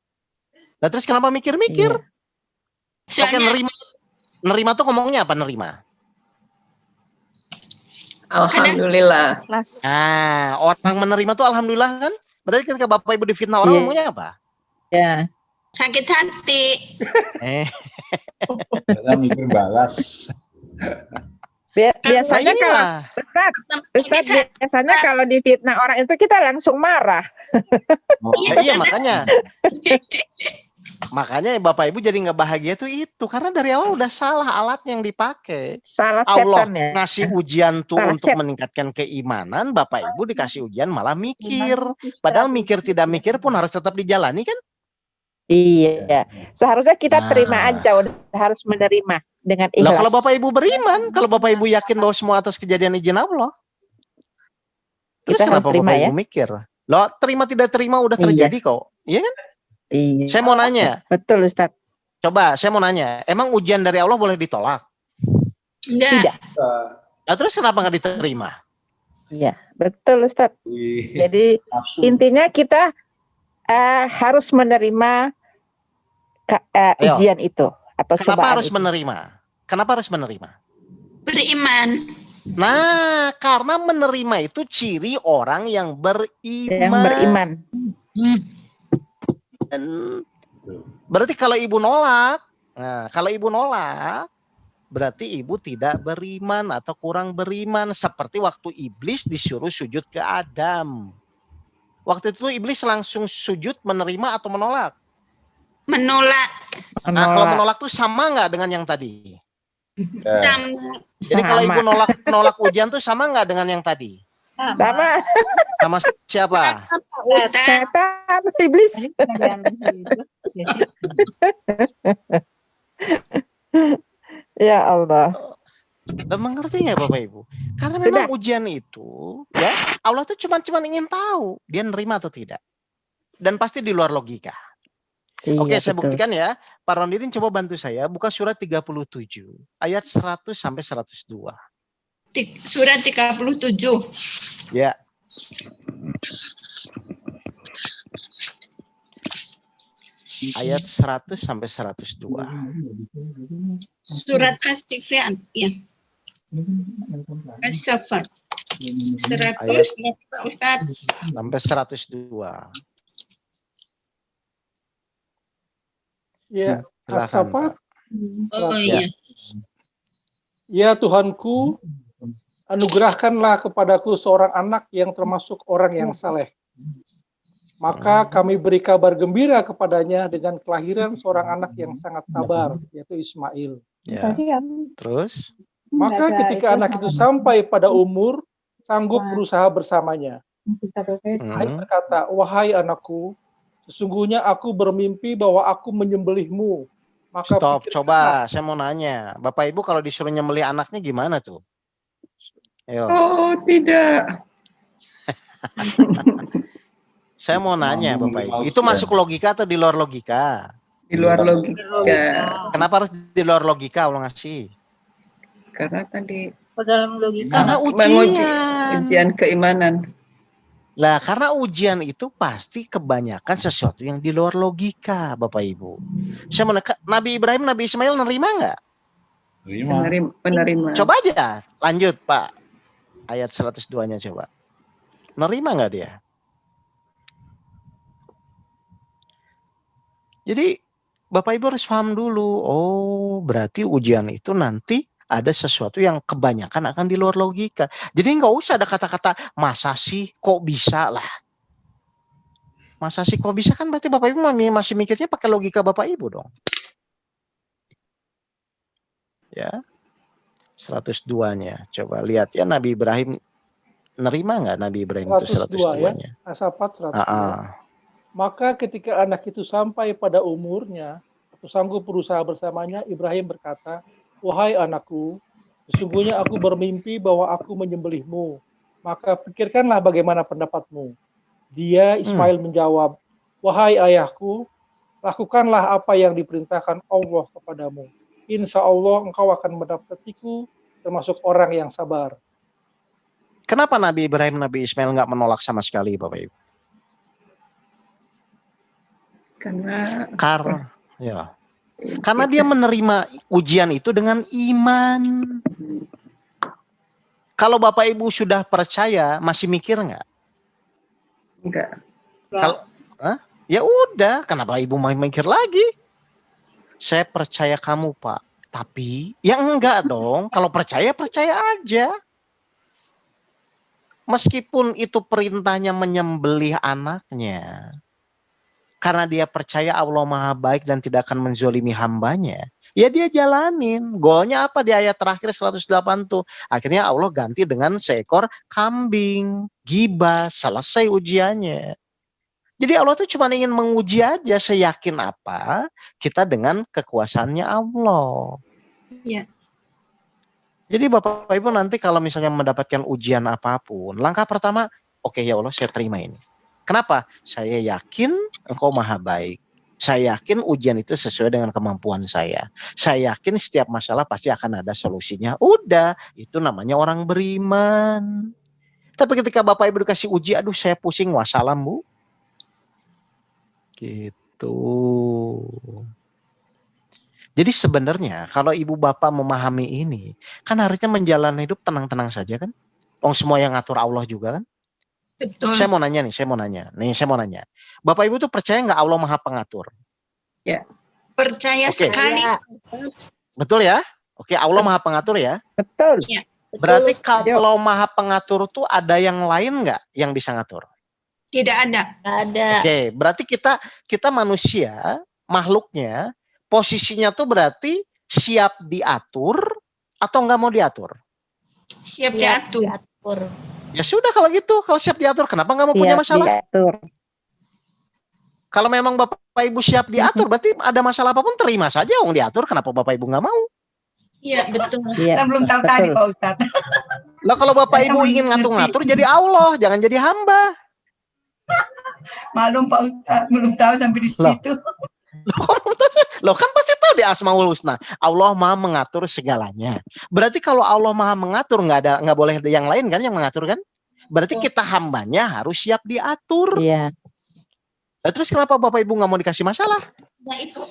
Nah, terus kenapa mikir-mikir? Oke, nerima tuh ngomongnya apa nerima? Alhamdulillah. Nah, orang menerima tuh alhamdulillah kan? Berarti ketika Bapak Ibu difitnah orang ngomongnya apa? Ya. Sakit hati. Kita mikir balas. Biasanya kalau Ustaz, biasanya kalau difitnah orang itu kita langsung marah. Iya makanya. Makanya Bapak Ibu jadi nggak bahagia tuh itu karena dari awal udah salah alatnya yang dipakai. Salah Allah setan ya. ngasih ujian tuh Salah untuk meningkatkan keimanan, Bapak Ibu dikasih ujian malah mikir. Padahal mikir tidak mikir pun harus tetap dijalani kan? Iya. Seharusnya kita terima aja, udah harus menerima dengan ikhlas. Nah, kalau Bapak Ibu beriman, kalau Bapak Ibu yakin bahwa semua atas kejadian izin Allah, terus kita kenapa terima, Bapak ya? Ibu mikir? Loh, terima tidak terima udah terjadi kok. Iya kan? Iya. Saya mau nanya. Betul Ustaz. Coba saya mau nanya, emang ujian dari Allah boleh ditolak? Tidak. Nah, terus kenapa nggak diterima? Iya, betul Ustaz. Jadi intinya kita harus menerima ujian itu atau kenapa cobaan harus itu. menerima? Kenapa harus menerima? Beriman. Nah, karena menerima itu ciri orang yang beriman. Yang beriman. Dan berarti kalau ibu nolak, nah kalau ibu nolak, berarti ibu tidak beriman atau kurang beriman. Seperti waktu iblis disuruh sujud ke Adam. Waktu itu iblis langsung sujud menerima atau menolak? Menolak. Nah, kalau menolak tuh sama nggak dengan yang tadi? Sama. Jadi kalau ibu nolak ujian tuh sama nggak dengan yang tadi? Sama. Sama siapa? Setan, iblis. Ya Allah. Dan mengerti nggak Bapak Ibu? Karena memang ujian itu, ya Allah tuh cuma ingin tahu dia nerima atau tidak. Dan pasti di luar logika. Iya, Oke, saya betul. buktikan ya. Pak Rondidin coba bantu saya buka surat 37 ayat 100 sampai 102. Surat 37. Ya. Ayat 100 sampai 102. Surat As-Sifat ya. As-Safat. 100 Ustaz. Sampai 102. Ya, Silakan, As-Safat. Oh iya. Ya Tuhanku, anugerahkanlah kepadaku seorang anak yang termasuk orang yang saleh. Maka kami beri kabar gembira kepadanya dengan kelahiran seorang anak yang sangat sabar, yaitu Ismail. Ya. Terus? Maka ketika anak itu sampai pada umur, sanggup berusaha bersamanya. Ia berkata, wahai anakku, sesungguhnya aku bermimpi bahwa aku menyembelihmu. Maka Stop, pikirkanlah. coba saya mau nanya. Bapak Ibu kalau disuruh nyembelih anaknya gimana tuh? Ayo, Oh, tidak. saya mau nanya Bapak Ibu. Itu masuk logika atau di luar logika? Di luar logika. Kenapa harus di luar logika Allah ngasih? Karena tadi Dalam logika. Karena menguji ujian. ujian keimanan. Lah, karena ujian itu pasti kebanyakan sesuatu yang di luar logika, Bapak Ibu. Saya Nabi Ibrahim, Nabi Ismail nerima nggak? Menerima. Coba aja, lanjut Pak. Ayat 102-nya coba. Nerima nggak dia? Jadi, Bapak Ibu harus paham dulu. Oh, berarti ujian itu nanti ada sesuatu yang kebanyakan akan di luar logika. Jadi nggak usah ada kata-kata masa sih kok bisa lah. Masa sih kok bisa kan berarti Bapak Ibu masih mikirnya pakai logika Bapak Ibu dong. Ya. 102-nya. Coba lihat ya Nabi Ibrahim nerima nggak Nabi Ibrahim itu 102 ya. 102-nya? Asafat 102. Maka ketika anak itu sampai pada umurnya, atau sanggup berusaha bersamanya, Ibrahim berkata, "Wahai anakku, sesungguhnya aku bermimpi bahwa aku menyembelihmu. Maka pikirkanlah bagaimana pendapatmu." Dia Ismail menjawab, "Wahai ayahku, lakukanlah apa yang diperintahkan Allah kepadamu. Insya Allah engkau akan mendapatiku termasuk orang yang sabar." Kenapa Nabi Ibrahim, Nabi Ismail nggak menolak sama sekali Bapak Ibu? Karena dia menerima ujian itu dengan iman. Kalau Bapak Ibu sudah percaya, masih mikir nggak? Enggak. Kalau, ya udah, kenapa Ibu mau mikir lagi? Saya percaya kamu Pak, tapi ya enggak dong. Kalau percaya, percaya aja. Meskipun itu perintahnya menyembelih anaknya. Karena dia percaya Allah Maha Baik dan tidak akan menzolimi hambanya. Ya dia jalanin. Goalnya apa di ayat terakhir 108 tuh? Akhirnya Allah ganti dengan seekor kambing. Gibah. Selesai ujiannya. Jadi Allah tuh cuma ingin menguji aja seyakin apa kita dengan kekuasaannya Allah. Iya. Jadi Bapak Ibu nanti kalau misalnya mendapatkan ujian apapun, langkah pertama, oke ya Allah saya terima ini. Kenapa? Saya yakin Engkau Maha Baik. Saya yakin ujian itu sesuai dengan kemampuan saya. Saya yakin setiap masalah pasti akan ada solusinya. Udah, itu namanya orang beriman. Tapi ketika Bapak Ibu dikasih uji, aduh saya pusing, wassalam Bu. Gitu. Jadi sebenarnya kalau Ibu Bapak memahami ini, kan harusnya menjalani hidup tenang-tenang saja kan? Semua yang ngatur Allah juga kan? Betul. Saya mau nanya. Bapak Ibu tuh percaya nggak Allah Maha Pengatur? Ya. Percaya sekali. Betul ya? Oke, Allah Maha Pengatur ya? Betul. Ya. Berarti kalau Maha Pengatur tuh ada yang lain nggak yang bisa ngatur? Tidak ada. Ada. Oke, berarti kita manusia, makhluknya, posisinya tuh berarti siap diatur atau nggak mau diatur? Siap diatur. Ya sudah kalau gitu, kalau siap diatur, kenapa nggak mau punya masalah? Diatur. Kalau memang Bapak Ibu siap diatur, berarti ada masalah apapun terima saja, diatur. Kenapa Bapak Ibu nggak mau? Iya betul. Kita belum tahu tadi Pak Ustadz. Lah kalau Bapak Ibu ingin ngatur-ngatur jadi Allah, jangan jadi hamba. Malum Pak Ustadz, belum tahu sampai di situ. Loh kan pasti tahu di Asmaul Husna, Allah Maha mengatur segalanya. Berarti kalau Allah Maha mengatur, nggak boleh yang lain kan yang mengatur kan? Berarti kita hambanya harus siap diatur. Iya. Nah, terus kenapa Bapak Ibu nggak mau dikasih masalah? Nah itu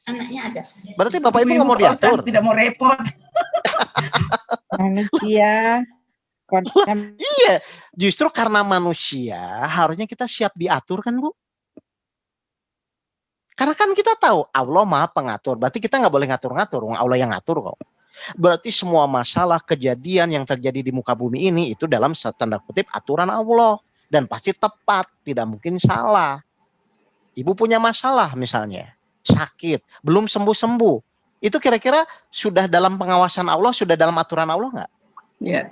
anaknya ada. Berarti Bapak Ibu nggak mau diatur. Tidak mau repot. Manusia. Iya, justru karena manusia harusnya kita siap diatur kan Bu? Karena kan kita tahu Allah Maha Pengatur, berarti kita nggak boleh ngatur-ngatur, Allah yang ngatur kok. Berarti semua masalah kejadian yang terjadi di muka bumi ini itu dalam tanda kutip aturan Allah dan pasti tepat, tidak mungkin salah. Ibu punya masalah misalnya, sakit, belum sembuh-sembuh, itu kira-kira sudah dalam pengawasan Allah, sudah dalam aturan Allah nggak? Iya.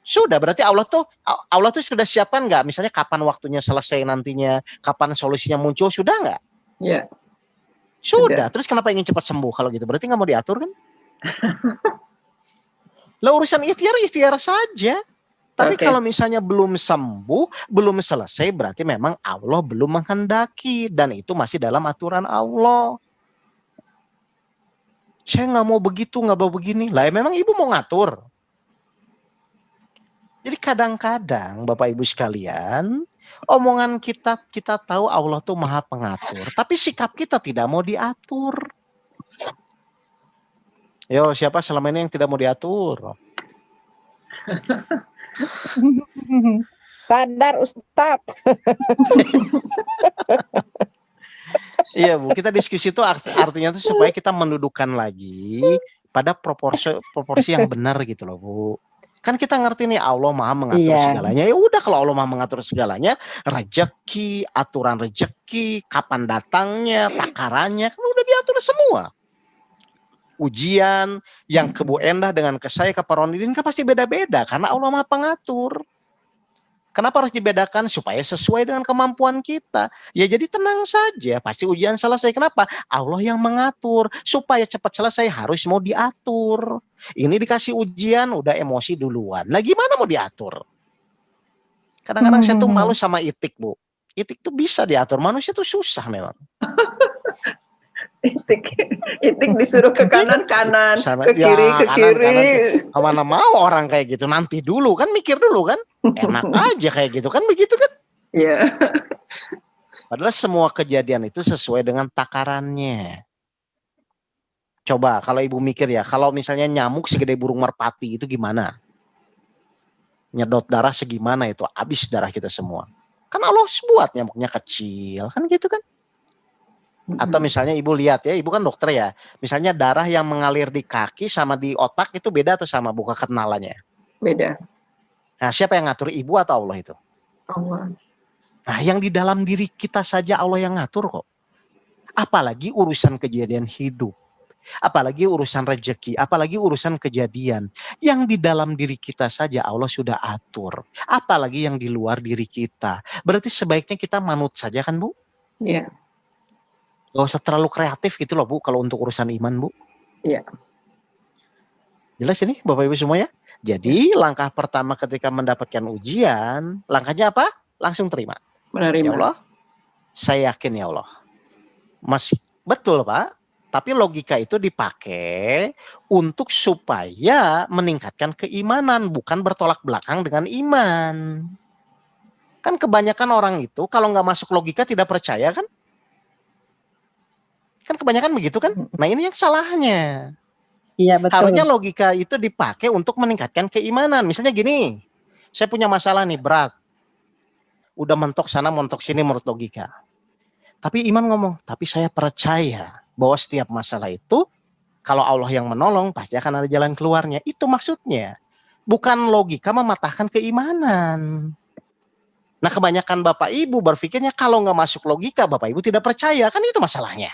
Sudah, berarti Allah tuh sudah siapkan nggak? Misalnya kapan waktunya selesai nantinya, kapan solusinya muncul, sudah nggak? Ya. Sudah. Terus kenapa ingin cepat sembuh kalau gitu? Berarti nggak mau diatur kan? Lah urusan ikhtiar saja. Tapi kalau misalnya belum sembuh, belum selesai, berarti memang Allah belum menghendaki. Dan itu masih dalam aturan Allah. Saya nggak mau begitu, nggak mau begini. Lah memang ibu mau ngatur. Jadi kadang-kadang Bapak Ibu sekalian, omongan kita tahu Allah tuh maha pengatur. Tapi sikap kita tidak mau diatur. Yo, siapa selama ini yang tidak mau diatur? Sadar Ustadz. Iya Bu, kita diskusi itu artinya tuh supaya kita mendudukkan lagi pada proporsi yang benar gitu loh Bu. Kan kita ngerti nih Allah maha mengatur segalanya. Ya udah kalau Allah maha mengatur segalanya, rezeki, aturan rezeki, kapan datangnya, takarannya, kan udah diatur semua. Ujian yang ke Bu Endah dengan ke saya, ke Pak Ronidin kan pasti beda-beda karena Allah maha pengatur. Kenapa harus dibedakan? Supaya sesuai dengan kemampuan kita. Ya jadi tenang saja, pasti ujian selesai. Kenapa? Allah yang mengatur. Supaya cepat selesai harus mau diatur. Ini dikasih ujian, udah emosi duluan. Lah gimana mau diatur? Kadang-kadang saya tuh malu sama Itik Bu. Itik tuh bisa diatur, manusia tuh susah memang. Itik disuruh ke kanan-kanan, ke kiri, ke kiri. Mana mau orang kayak gitu, nanti dulu kan, mikir dulu kan. Enak aja kayak gitu kan, begitu kan. Iya. Padahal semua kejadian itu sesuai dengan takarannya. Coba kalau ibu mikir ya, kalau misalnya nyamuk segede burung merpati itu gimana? Nyedot darah segimana itu, habis darah kita semua. Kan Allah buat nyamuknya kecil, kan gitu kan. Atau misalnya ibu lihat ya, ibu kan dokter ya. Misalnya darah yang mengalir di kaki sama di otak itu beda atau sama buka kenalannya? Beda. Nah siapa yang ngatur, ibu atau Allah itu? Allah. Nah yang di dalam diri kita saja Allah yang ngatur kok. Apalagi urusan kejadian hidup. Apalagi urusan rezeki, apalagi urusan kejadian. Yang di dalam diri kita saja Allah sudah atur. Apalagi yang di luar diri kita. Berarti sebaiknya kita manut saja kan Bu? Iya. Gak usah terlalu kreatif gitu loh Bu, kalau untuk urusan iman Bu. Iya. Jelas ini Bapak Ibu semua ya? Jadi langkah pertama ketika mendapatkan ujian, langkahnya apa? Langsung terima. Menerima. Ya Allah, saya yakin ya Allah. Masih betul Pak, tapi logika itu dipakai untuk supaya meningkatkan keimanan, bukan bertolak belakang dengan iman. Kan kebanyakan orang itu kalau nggak masuk logika tidak percaya kan? Kan kebanyakan begitu kan? Nah ini yang salahnya. Iya betul. Harusnya logika itu dipakai untuk meningkatkan keimanan. Misalnya gini, saya punya masalah nih berat. Udah mentok sana, mentok sini menurut logika. Tapi iman ngomong, tapi saya percaya bahwa setiap masalah itu, kalau Allah yang menolong, pasti akan ada jalan keluarnya. Itu maksudnya. Bukan logika mematahkan keimanan. Nah kebanyakan Bapak Ibu berpikirnya kalau nggak masuk logika, Bapak Ibu tidak percaya. Kan itu masalahnya.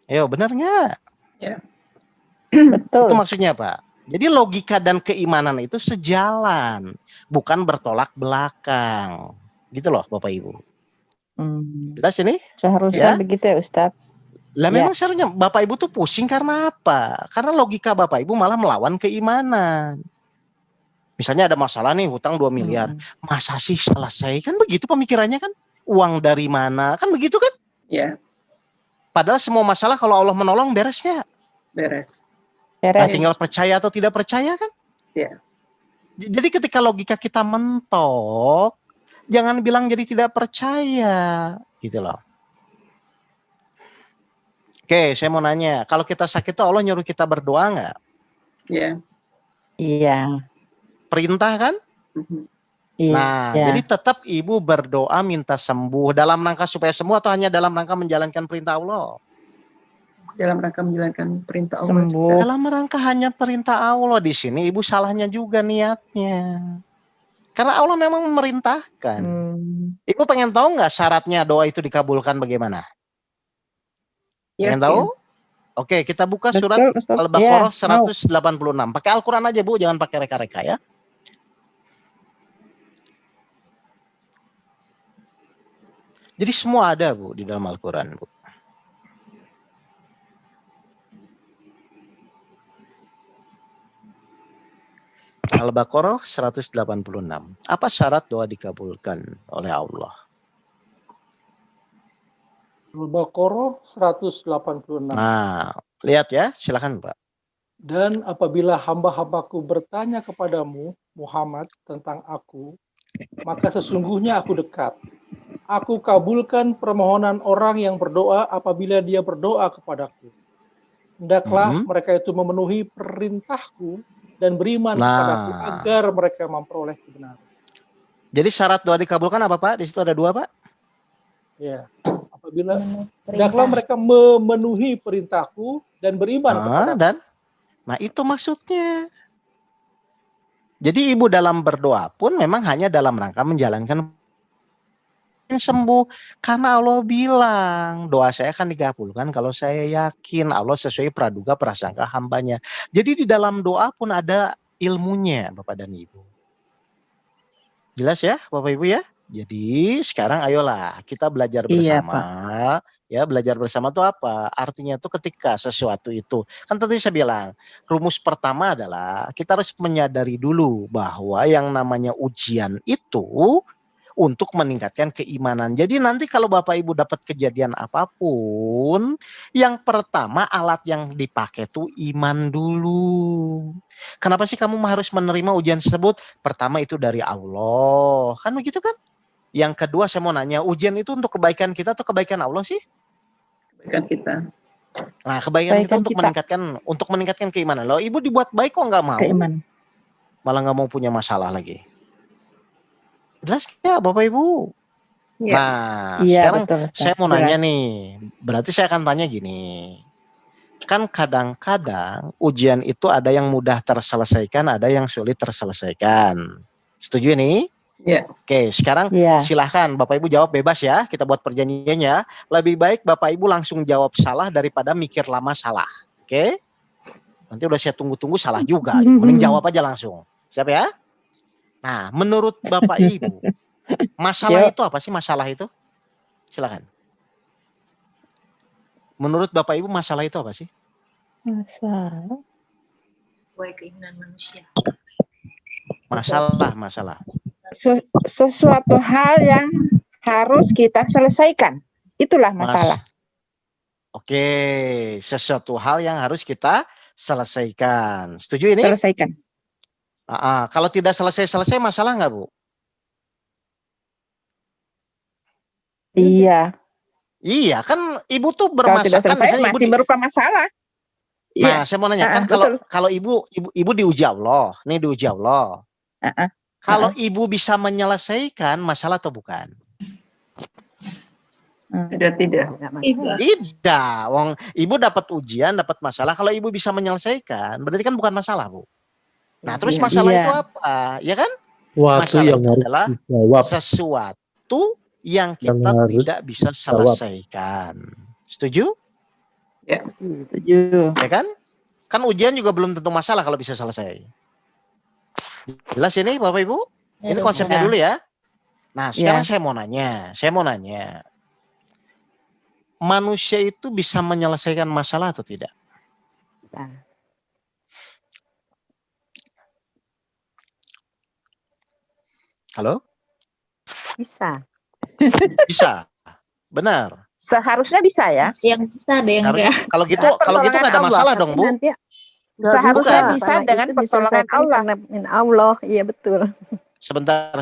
Ayo benar nggak? Ya. Betul. Itu maksudnya Pak. Jadi logika dan keimanan itu sejalan, bukan bertolak belakang. Gitu loh Bapak Ibu. Jelas ini? Seharusnya begitu ya Ustadz. Lah memang seharusnya Bapak Ibu tuh pusing karena apa? Karena logika Bapak Ibu malah melawan keimanan. Misalnya ada masalah nih hutang 2 miliar. Masa sih selesai? Kan begitu pemikirannya kan? Uang dari mana? Kan begitu kan? Iya. Padahal semua masalah kalau Allah menolong beres nggak? Beres. Nah, tinggal percaya atau tidak percaya kan? Iya. Jadi ketika logika kita mentok, jangan bilang jadi tidak percaya, gitu loh. Oke, saya mau nanya, kalau kita sakit tuh Allah nyuruh kita berdoa nggak? Iya. Iya. Perintah kan? Nah, jadi tetap ibu berdoa minta sembuh dalam rangka supaya sembuh atau hanya dalam rangka menjalankan perintah Allah? Dalam rangka menjalankan perintah Allah. Sembuh. Dalam rangka hanya perintah Allah. Di sini ibu salahnya juga niatnya. Karena Allah memang memerintahkan. Ibu pengen tahu nggak syaratnya doa itu dikabulkan bagaimana? Pengen tahu? Oke, kita buka surat Al-Baqarah 186. Pakai Al-Quran aja Bu, jangan pakai reka-reka ya. Jadi semua ada Bu di dalam Al-Quran Bu. Al-Baqarah 186. Apa syarat doa dikabulkan oleh Allah? Al-Baqarah 186. Nah, lihat ya, silakan Pak. Dan apabila hamba-hambaku bertanya kepadamu, Muhammad, tentang aku, maka sesungguhnya aku dekat. Aku kabulkan permohonan orang yang berdoa apabila dia berdoa kepadaku. Hendaklah mereka itu memenuhi perintahku dan beriman kepadaku agar mereka memperoleh kebenaran. Jadi syarat doa dikabulkan apa Pak? Di situ ada 2 Pak. Ya, apabila hendaklah mereka memenuhi perintahku dan beriman kepadaku. Nah itu maksudnya. Jadi ibu dalam berdoa pun memang hanya dalam rangka menjalankan sembuh. Karena Allah bilang doa saya akan dikabulkan kalau saya yakin Allah sesuai praduga prasangka hambanya. Jadi di dalam doa pun ada ilmunya Bapak dan Ibu. Jelas ya Bapak Ibu ya? Jadi sekarang ayolah kita belajar bersama. Ya, belajar bersama itu apa? Artinya itu ketika sesuatu itu, kan tadi saya bilang, rumus pertama adalah kita harus menyadari dulu bahwa yang namanya ujian itu untuk meningkatkan keimanan. Jadi nanti kalau Bapak Ibu dapat kejadian apapun, yang pertama alat yang dipakai itu iman dulu. Kenapa sih kamu harus menerima ujian tersebut? Pertama itu dari Allah. Kan begitu kan? Yang kedua saya mau nanya, ujian itu untuk kebaikan kita atau kebaikan Allah sih? Kebaikan kita. Nah, kebaikan kita untuk meningkatkan keimanan. Loh, ibu dibuat baik kok nggak mau? Keimanan. Malah nggak mau punya masalah lagi. Jelas ya Bapak Ibu? Ya. Nah, Iya, sekarang betul, saya mau nanya nih. Berarti saya akan tanya gini. Kan kadang-kadang ujian itu ada yang mudah terselesaikan, ada yang sulit terselesaikan. Setuju ini? Ya. Oke, sekarang silahkan Bapak Ibu jawab bebas ya. Kita buat perjanjiannya. Lebih baik Bapak Ibu langsung jawab salah daripada mikir lama salah. Oke? Nanti udah saya tunggu-tunggu salah juga. Mending jawab aja langsung. Siap ya? Nah, menurut Bapak Ibu, masalah itu apa sih masalah itu? Silakan. Menurut Bapak Ibu masalah itu apa sih? Masalah. Keinginan manusia. Masalah. Sesuatu hal yang harus kita selesaikan. Itulah masalah. Oke, sesuatu hal yang harus kita selesaikan. Setuju ini? Selesaikan. Kalau tidak selesai masalah nggak Bu? Iya. Iya, kan ibu tuh Kalau tidak bermasalah. selesai masih berupa masalah. Nah, saya mau nanya kan kalau ibu diuji Allah, nih diuji Allah. Kalau ibu bisa menyelesaikan masalah atau bukan? Tidak. Wong ibu dapat ujian, dapat masalah. Kalau ibu bisa menyelesaikan, berarti kan bukan masalah, Bu. Nah, terus masalah itu apa? Ya kan? Masalah itu adalah sesuatu yang kita tidak bisa selesaikan. Setuju? Ya, setuju. Ya kan? Kan ujian juga belum tentu masalah kalau bisa selesai. Jelas ini Bapak Ibu? Ini konsepnya dulu ya. Nah, sekarang saya mau nanya. Manusia itu bisa menyelesaikan masalah atau tidak? Halo? Bisa. Bisa. Benar. Seharusnya bisa ya. Yang bisa ada yang enggak. Kalau gitu nggak ada masalah dong, Bu. Seharusnya bisa dengan pertolongan Allah. Allah, iya betul. Sebentar.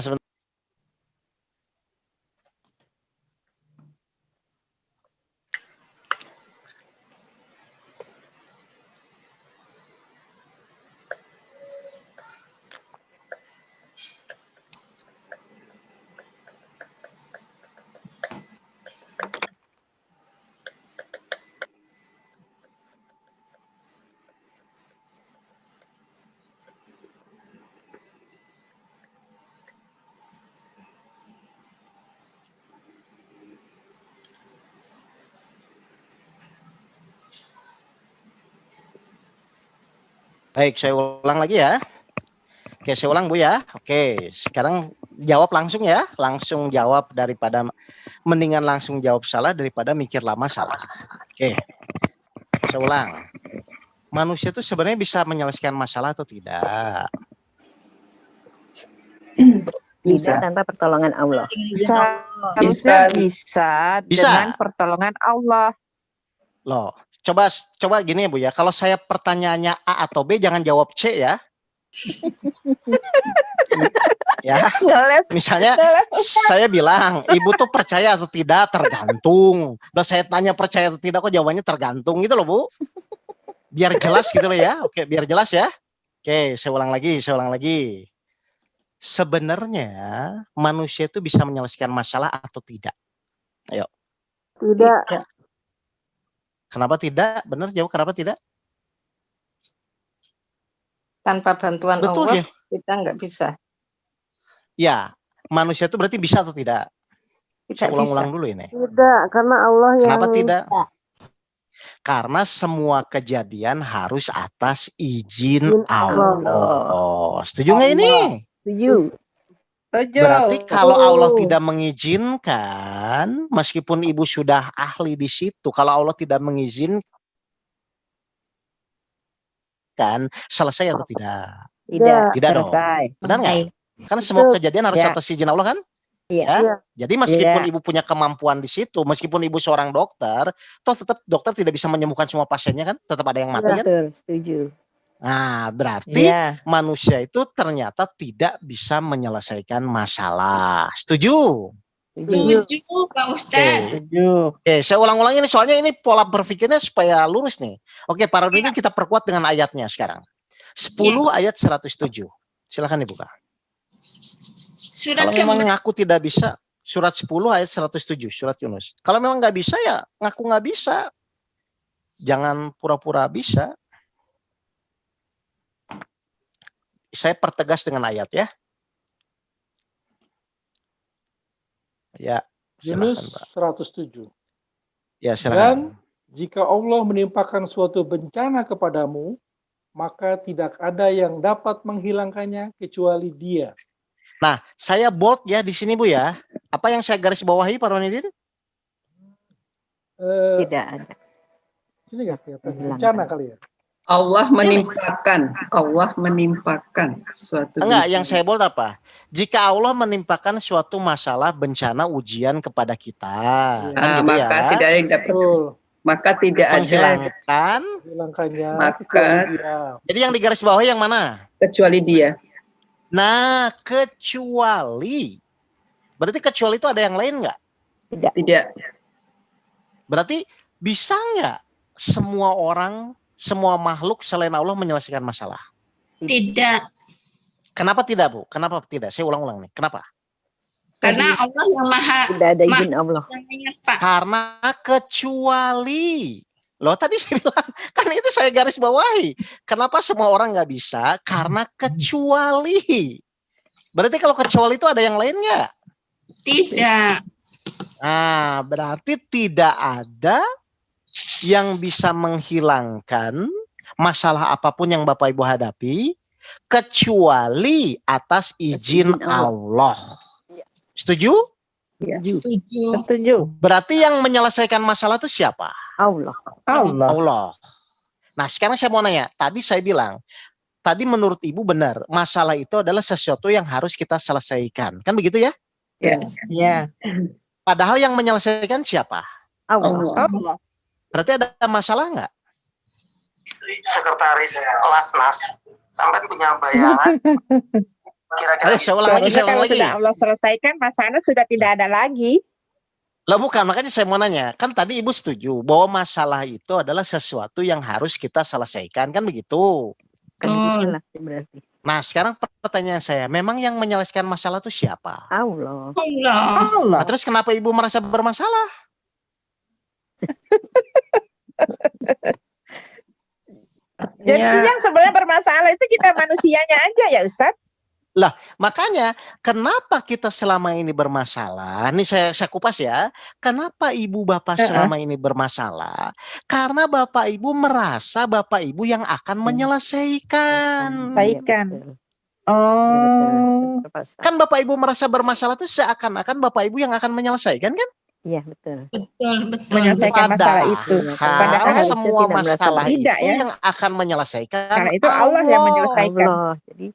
Baik, saya ulang lagi ya. Oke, saya ulang Bu ya. Oke, sekarang jawab langsung ya. Langsung jawab daripada mendingan langsung jawab salah daripada mikir lama salah. Oke, saya ulang. Manusia itu sebenarnya bisa menyelesaikan masalah atau tidak? Bisa. Tidak tanpa pertolongan Allah. Seharusnya bisa dengan pertolongan Allah. Loh, coba gini ya Bu ya. Kalau saya pertanyaannya A atau B, jangan jawab C ya. Ya, misalnya saya bilang ibu tuh percaya atau tidak tergantung. Udah saya tanya percaya atau tidak, kok jawabannya tergantung gitu loh Bu. Biar jelas gitu loh ya. Oke, biar jelas ya. Oke, saya ulang lagi. Sebenarnya manusia itu bisa menyelesaikan masalah atau tidak? Ayo. Tidak. Kenapa tidak? Benar jawab, kenapa tidak? Tanpa bantuan Betul Allah ya? kita nggak bisa. Ya, manusia itu berarti bisa atau tidak? Tidak saya ulang-ulang bisa. dulu ini. Tidak, karena Allah yang Kenapa tidak? minta. Karena semua kejadian harus atas izin Allah. Setuju nggak ini? Setuju. Berarti kalau Allah tidak mengizinkan, meskipun ibu sudah ahli di situ, kalau Allah tidak mengizinkan, selesai atau tidak? Tidak dong. Benar nggak? Karena semua kejadian harus atas izin Allah kan? Iya. Ya? Jadi meskipun ibu punya kemampuan di situ, meskipun ibu seorang dokter, toh tetap dokter tidak bisa menyembuhkan semua pasiennya kan? Tetap ada yang mati kan? Betul, setuju. Nah, berarti manusia itu ternyata tidak bisa menyelesaikan masalah. Setuju? Setuju, Pak Ustadz. Oke, saya ulang-ulang ini soalnya ini pola berpikirnya supaya lurus nih. Oke, para ini kita perkuat dengan ayatnya sekarang. 10 ayat 107. Silakan dibuka. Surat Kalau memang ngaku tidak bisa, surat 10 ayat 107, surat Yunus. Kalau memang nggak bisa ya ngaku nggak bisa. Jangan pura-pura bisa. Saya pertegas dengan ayat ya. Ya, Yunus silakan, Pak. 107. Ya, silakan. Dan jika Allah menimpakan suatu bencana kepadamu, maka tidak ada yang dapat menghilangkannya kecuali Dia. Nah, saya bold ya di sini Bu ya. Apa yang saya garis bawahi Pak Ronidin? Tidak ada. Sini nggak kelihatan bencana kali ya? Allah menimpakan suatu Enggak, yang saya bold apa? Jika Allah menimpakan suatu masalah, bencana, ujian kepada kita, kan gitu maka ya. tidak ada yang dapat. Maka tidak ada menghilangkannya. Maka jadi yang digaris bawahi yang mana? Kecuali Dia. Nah, kecuali. Berarti kecuali itu ada yang lain nggak? Tidak. Berarti bisa nggak semua orang, semua makhluk selain Allah menyelesaikan masalah? Tidak. Kenapa tidak, Bu? Kenapa tidak? Saya ulang-ulang nih. Kenapa? Karena Allah yang maha. Tidak ada izin Allah. Karena kecuali. Loh tadi saya bilang, kan itu saya garis bawahi. Kenapa semua orang nggak bisa? Karena kecuali. Berarti kalau kecuali itu ada yang lain nggak? Tidak. Nah, berarti tidak ada yang bisa menghilangkan masalah apapun yang Bapak Ibu hadapi kecuali atas izin Allah. Setuju? Ya. Setuju. Berarti yang menyelesaikan masalah itu siapa? Allah. Nah, sekarang saya mau nanya. Tadi saya bilang, tadi menurut Ibu benar, masalah itu adalah sesuatu yang harus kita selesaikan. Kan begitu ya? Ya. Padahal yang menyelesaikan siapa? Allah. Berarti ada masalah nggak? Sekretaris Lasnas sampai punya bayangan. Ayo, saya ulang lagi. Kalau sudah Allah selesaikan, masalah sudah tidak ada lagi. Lah bukan, makanya saya mau nanya. Kan tadi Ibu setuju bahwa masalah itu adalah sesuatu yang harus kita selesaikan. Kan begitu? Berarti. Nah, sekarang pertanyaan saya. Memang yang menyelesaikan masalah itu siapa? Allah. Nah, terus kenapa Ibu merasa bermasalah? Jadi yang sebenarnya bermasalah itu kita manusianya aja ya Ustadz. Lah, makanya kenapa kita selama ini bermasalah? Ini saya kupas ya. Kenapa ibu bapak selama ini bermasalah? Karena bapak ibu merasa bapak ibu yang akan menyelesaikan. Kan bapak ibu merasa bermasalah itu seakan-akan bapak ibu yang akan menyelesaikan kan? Iya, betul. Menyelesaikan masalah itu. Padahal semua masalah itu tidak, ya? yang akan menyelesaikan karena itu Allah yang menyelesaikan. Allah. Jadi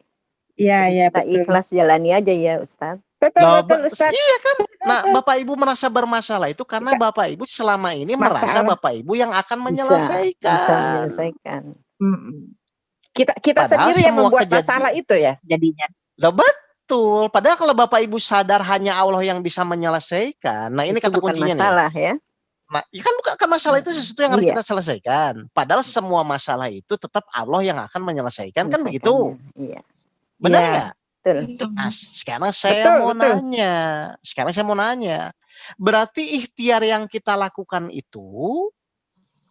Iya, Kita betul. ikhlas jalani aja ya Ustadz. Betul, Loh, betul Ustaz. iya kan? Nah, Bapak Ibu merasa bermasalah itu karena Bapak Ibu selama ini merasa Masalah. Bapak Ibu yang akan Bisa menyelesaikan. menyelesaikan. Kita Padahal sendiri yang semua membuat masalah itu ya jadinya. Loh, betul. Padahal kalau Bapak Ibu sadar hanya Allah yang bisa menyelesaikan. Nah, ini Itu kata bukan kuncinya nih. masalah ya. Nah, ya kan bukan masalah itu sesuatu yang harus Iya. kita selesaikan. Padahal semua masalah itu tetap Allah yang akan menyelesaikan, kan begitu? Menyelesaikannya, Iya. Benar Iya. nggak? Betul. Nah, sekarang saya Betul, mau betul. nanya. Sekarang saya mau nanya. Berarti ikhtiar yang kita lakukan itu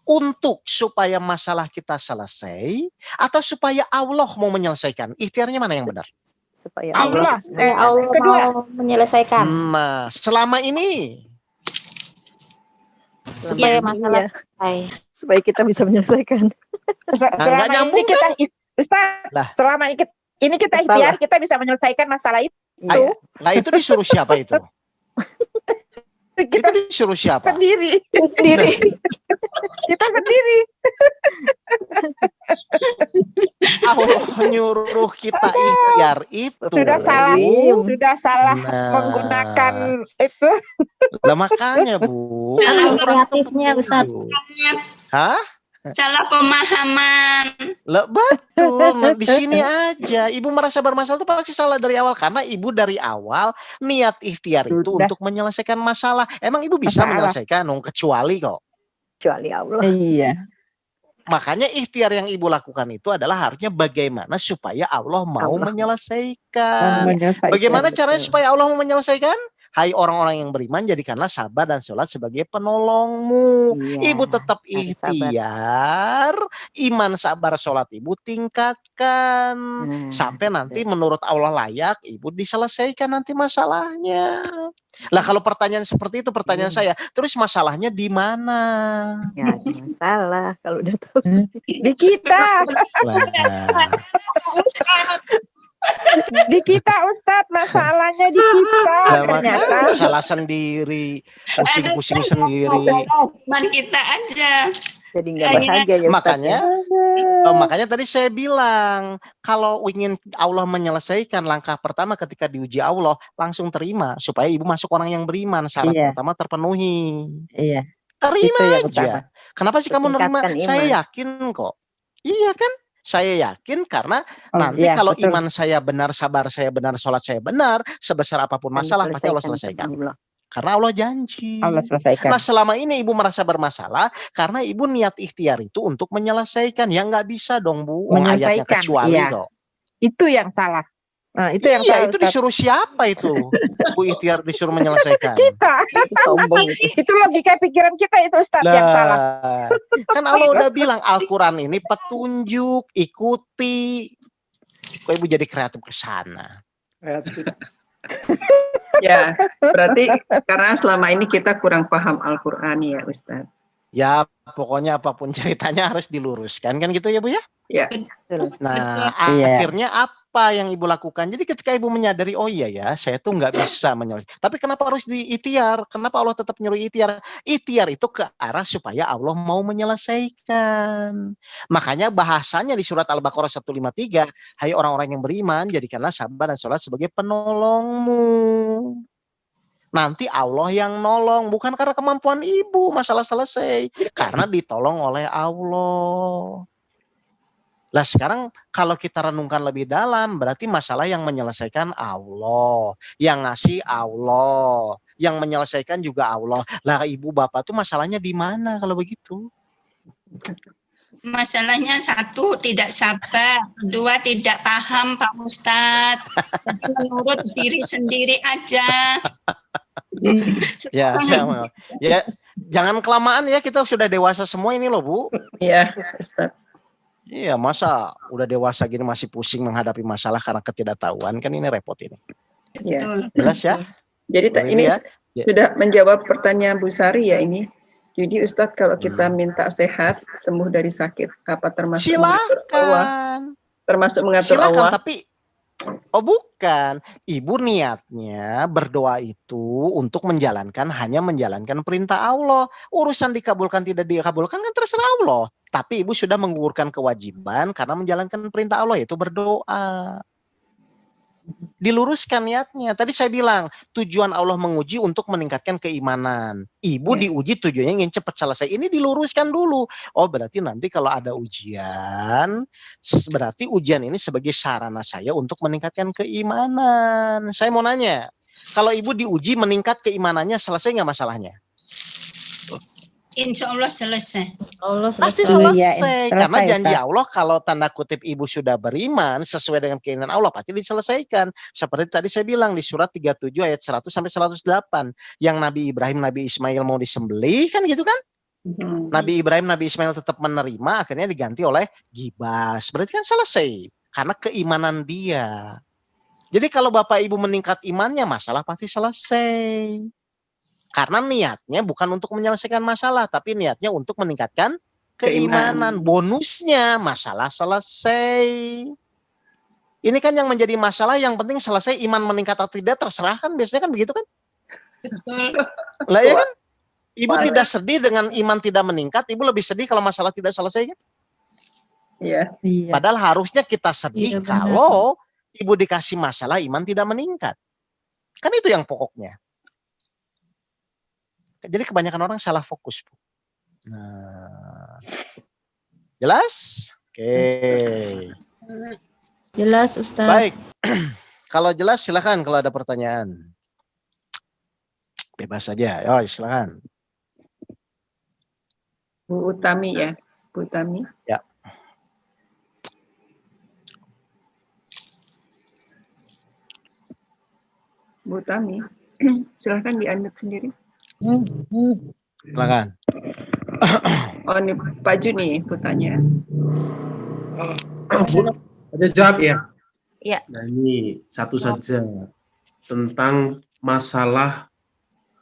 untuk supaya masalah kita selesai atau supaya Allah mau menyelesaikan? Ikhtiarnya mana yang benar? Supaya Allah. Allah Kedua. mau menyelesaikan. Nah, selama ini Supaya masalah selesai. Supaya kita bisa menyelesaikan. Selama nyambung ini kita Ustaz, Lah. selama ini kita Salah. ikhtiar, kita bisa menyelesaikan masalah itu. Nah, itu disuruh siapa itu? Kita Itu disuruh siapa? sendiri. Sendiri. Kita sendiri. Allah nyuruh kita ikhtiar itu. Sudah salah Nah. menggunakan itu. Lah makanya, Bu. Kan Salah Al-Quran itu kreatifnya, Ustaz. begitu. Hah? Salah pemahaman. Lah betul. Nah, di sini aja Ibu merasa bermasalah itu pasti salah dari awal karena Ibu dari awal niat ikhtiar itu Sudah. untuk menyelesaikan masalah. Emang Ibu bisa Masalah. menyelesaikan? Kecuali kok. Kecuali Allah. Iya. Makanya ikhtiar yang Ibu lakukan itu adalah harusnya bagaimana supaya Allah mau Allah. menyelesaikan. Menyelesaikan. Bagaimana caranya betul. supaya Allah mau menyelesaikan? Hai orang-orang yang beriman, jadikanlah sabar dan sholat sebagai penolongmu. Iya, Ibu tetap harus sabar. ikhtiar, iman sabar sholat Ibu tingkatkan. Sampai nanti menurut Allah layak, Ibu diselesaikan nanti masalahnya. Lah kalau pertanyaan seperti itu, pertanyaan saya, terus masalahnya di mana? Nggak ada masalah kalau udah tahu. Di kita. Di kita Ustadz, masalahnya di kita. Lah Ternyata makanya salah sendiri, pusing-pusing sendiri. Cuman kita aja. Jadi nggak bahagia ya Ustaz. Makanya tadi saya bilang kalau ingin Allah menyelesaikan, langkah pertama ketika diuji Allah langsung terima supaya Ibu masuk orang yang beriman. Syarat Iya. pertama terpenuhi. Iya. Terima Itu yang aja. utama. Kenapa sih kamu nerima? Tingkatkan iman. Saya yakin kok. Iya kan? Saya yakin karena nanti iya, kalau betul. iman saya benar, sabar saya benar, sholat saya benar, sebesar apapun Akan masalah pasti Allah diselesaikan selesaikan. sama Allah. Karena Allah janji. Allah selesaikan. Nah selama ini Ibu merasa bermasalah karena Ibu niat ikhtiar itu untuk menyelesaikan. Ya nggak bisa dong Bu. Ayatnya Menyelesaikan, kecuali iya. kok. Itu yang salah. Nah, itu yang Iya salah. itu Ustadz. disuruh siapa itu? Bu ikhtiar disuruh menyelesaikan. Kita. Sombong itu. Itu logika pikiran kita itu Ustadz yang salah. Kan Allah udah bilang Al-Quran ini petunjuk, ikuti. Kok Ibu jadi kreatif ke sana? Ya, berarti karena selama ini kita kurang paham Al-Quran ya Ustaz. Ya pokoknya apapun ceritanya harus diluruskan kan gitu ya Bu ya? Ya. Nah Iya. akhirnya apa yang Ibu lakukan? Jadi ketika Ibu menyadari oh iya ya saya tuh nggak bisa menyelesaikan. Tapi kenapa harus diikhtiar? Kenapa Allah tetap nyuruh ikhtiar? Ikhtiar itu ke arah supaya Allah mau menyelesaikan. Makanya bahasanya di surat Al-Baqarah 153, hai orang-orang yang beriman, jadikanlah sabar dan sholat sebagai penolongmu. Nanti Allah yang nolong, bukan karena kemampuan Ibu masalah selesai, karena ditolong oleh Allah. Lah sekarang kalau kita renungkan lebih dalam, berarti masalah yang menyelesaikan Allah, yang ngasih Allah, yang menyelesaikan juga Allah. Lah Ibu Bapak tuh masalahnya di mana kalau begitu? Masalahnya satu tidak sabar, dua tidak paham Pak Ustadz, jadi menurut diri sendiri aja. Ya, jangan kelamaan ya, kita sudah dewasa semua ini loh Bu. Iya Ustaz. Iya, masa udah dewasa gini masih pusing menghadapi masalah karena ketidaktahuan, kan ini repot ini. Ya. Jelas ya? Jadi ini ya? sudah menjawab pertanyaan Bu Sari ya ini. Jadi Ustadz kalau kita minta sehat, sembuh dari sakit, apa termasuk mengatur Allah? Termasuk mengatur Allah? Tapi bukan. Ibu niatnya berdoa itu untuk hanya menjalankan perintah Allah. Urusan dikabulkan tidak dikabulkan kan terserah Allah. Tapi Ibu sudah menggugurkan kewajiban karena menjalankan perintah Allah yaitu berdoa. Diluruskan niatnya. Tadi saya bilang, tujuan Allah menguji untuk meningkatkan keimanan. Ibu diuji tujuannya ingin cepat selesai. Ini diluruskan dulu. Oh, berarti nanti kalau ada ujian, berarti ujian ini sebagai sarana saya untuk meningkatkan keimanan. Saya mau nanya, kalau ibu diuji meningkat keimanannya, selesai nggak masalahnya? Insya Allah selesai. Pasti selesai. Karena janji Allah kalau tanda kutip ibu sudah beriman sesuai dengan keinginan Allah pasti diselesaikan. Seperti tadi saya bilang di surat 37 ayat 100 sampai 108. Yang Nabi Ibrahim, Nabi Ismail mau disembelih kan gitu kan? Nabi Ibrahim, Nabi Ismail tetap menerima, akhirnya diganti oleh gibas. Berarti kan selesai. Karena keimanan dia. Jadi kalau Bapak Ibu meningkat imannya, masalah pasti selesai. Karena niatnya bukan untuk menyelesaikan masalah, tapi niatnya untuk meningkatkan keimanan. Bonusnya masalah selesai. Ini kan yang menjadi masalah, yang penting selesai, iman meningkat atau tidak terserah kan, biasanya kan begitu kan? Lah ya kan? Ibu tidak sedih dengan iman tidak meningkat, ibu lebih sedih kalau masalah tidak selesai kan? Iya. Padahal harusnya kita sedih kalau ibu dikasih masalah iman tidak meningkat. Kan itu yang pokoknya. Jadi kebanyakan orang salah fokus, Bu. Nah, jelas? Oke. Jelas, Ustaz. Baik. Kalau jelas silakan kalau ada pertanyaan. Bebas saja. Oh, silakan. Bu Utami ya, Bu Utami. Ya. Bu Utami, silakan di-unmute sendiri. Silakan. Oh, ini Pak Juni bertanya. Ada jawab ya? Iya. Nah, ini satu saja tentang masalah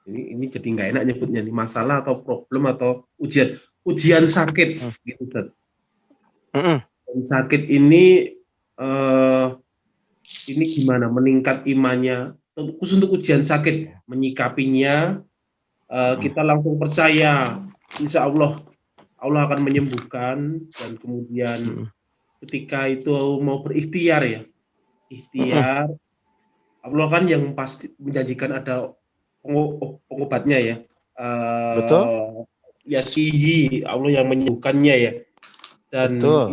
ini jadi nggak enak nyebutnya nih, masalah atau problem atau ujian sakit gitu, Ustaz. Sakit ini gimana meningkat imannya khusus untuk ujian sakit, menyikapinya kita langsung percaya insya Allah akan menyembuhkan, dan kemudian ketika itu mau berikhtiar ya, ikhtiar Allah kan yang pasti menjanjikan ada pengobatnya ya. Betul. Yasihi, Allah yang menyembuhkannya ya. Dan betul.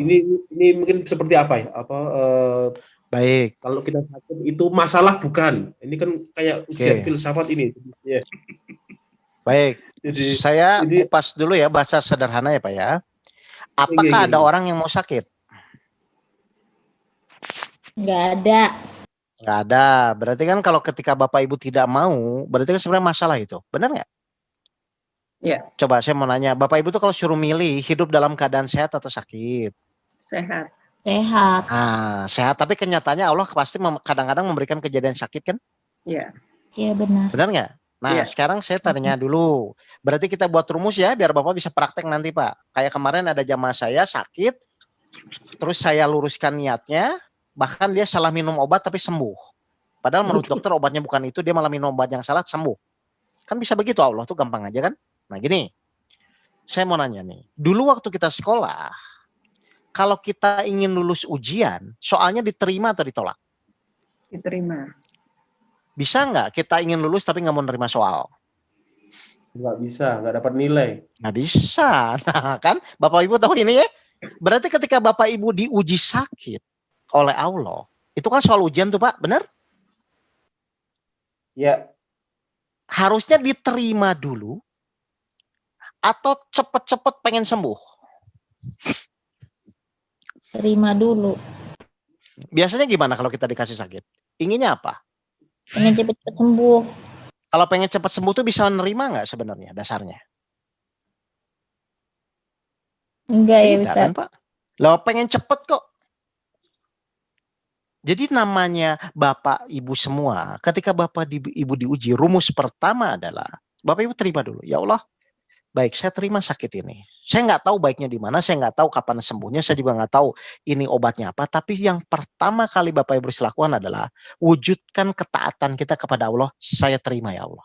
Ini mungkin seperti apa ya? Baik. Kalau kita sakit itu masalah bukan. Ini kan kayak ujian filsafat ini. Ya. Baik. Saya kupas dulu ya bahasa sederhana ya Pak ya. Apakah ada orang yang mau sakit? Nggak ada. Nggak ada. Berarti kan kalau ketika Bapak Ibu tidak mau, berarti kan sebenarnya masalah itu. Benar nggak? Iya. Coba saya mau nanya, Bapak Ibu tuh kalau suruh milih hidup dalam keadaan sehat atau sakit? Sehat. Sehat. Sehat. Tapi kenyataannya Allah pasti kadang-kadang memberikan kejadian sakit kan? Iya. Iya benar. Benar nggak? Nah, sekarang saya tanya dulu. Berarti kita buat rumus ya, biar Bapak bisa praktek nanti Pak. Kayak kemarin ada jamaah saya sakit, terus saya luruskan niatnya, bahkan dia salah minum obat tapi sembuh. Padahal menurut dokter obatnya bukan itu, dia malah minum obat yang salah, sembuh. Kan bisa begitu, Allah tuh gampang aja kan? Nah gini, saya mau nanya nih. Dulu waktu kita sekolah, kalau kita ingin lulus ujian, soalnya diterima atau ditolak? Diterima. Bisa nggak kita ingin lulus tapi nggak mau nerima soal? Nggak bisa, nggak dapat nilai. Nggak bisa. Nah kan, Bapak Ibu tahu ini ya? Berarti ketika Bapak Ibu diuji sakit oleh Allah, itu kan soal ujian tuh Pak, benar? Ya. Harusnya diterima dulu, atau cepet-cepet pengen sembuh? Terima dulu. Biasanya gimana kalau kita dikasih sakit? Inginnya apa? Pengen cepet-cepet sembuh. Kalau pengen cepat sembuh tuh bisa menerima nggak sebenarnya dasarnya? Enggak ya Ustaz. Kan, Pak? Lo pengen cepet kok. Jadi namanya Bapak Ibu semua, ketika Bapak Ibu diuji, rumus pertama adalah Bapak Ibu terima dulu. Ya Allah, baik saya terima sakit ini. Saya nggak tahu baiknya di mana, saya nggak tahu kapan sembuhnya, saya juga nggak tahu ini obatnya apa. Tapi yang pertama kali Bapak Ibu harus lakukan adalah wujudkan ketaatan kita kepada Allah. Saya terima ya Allah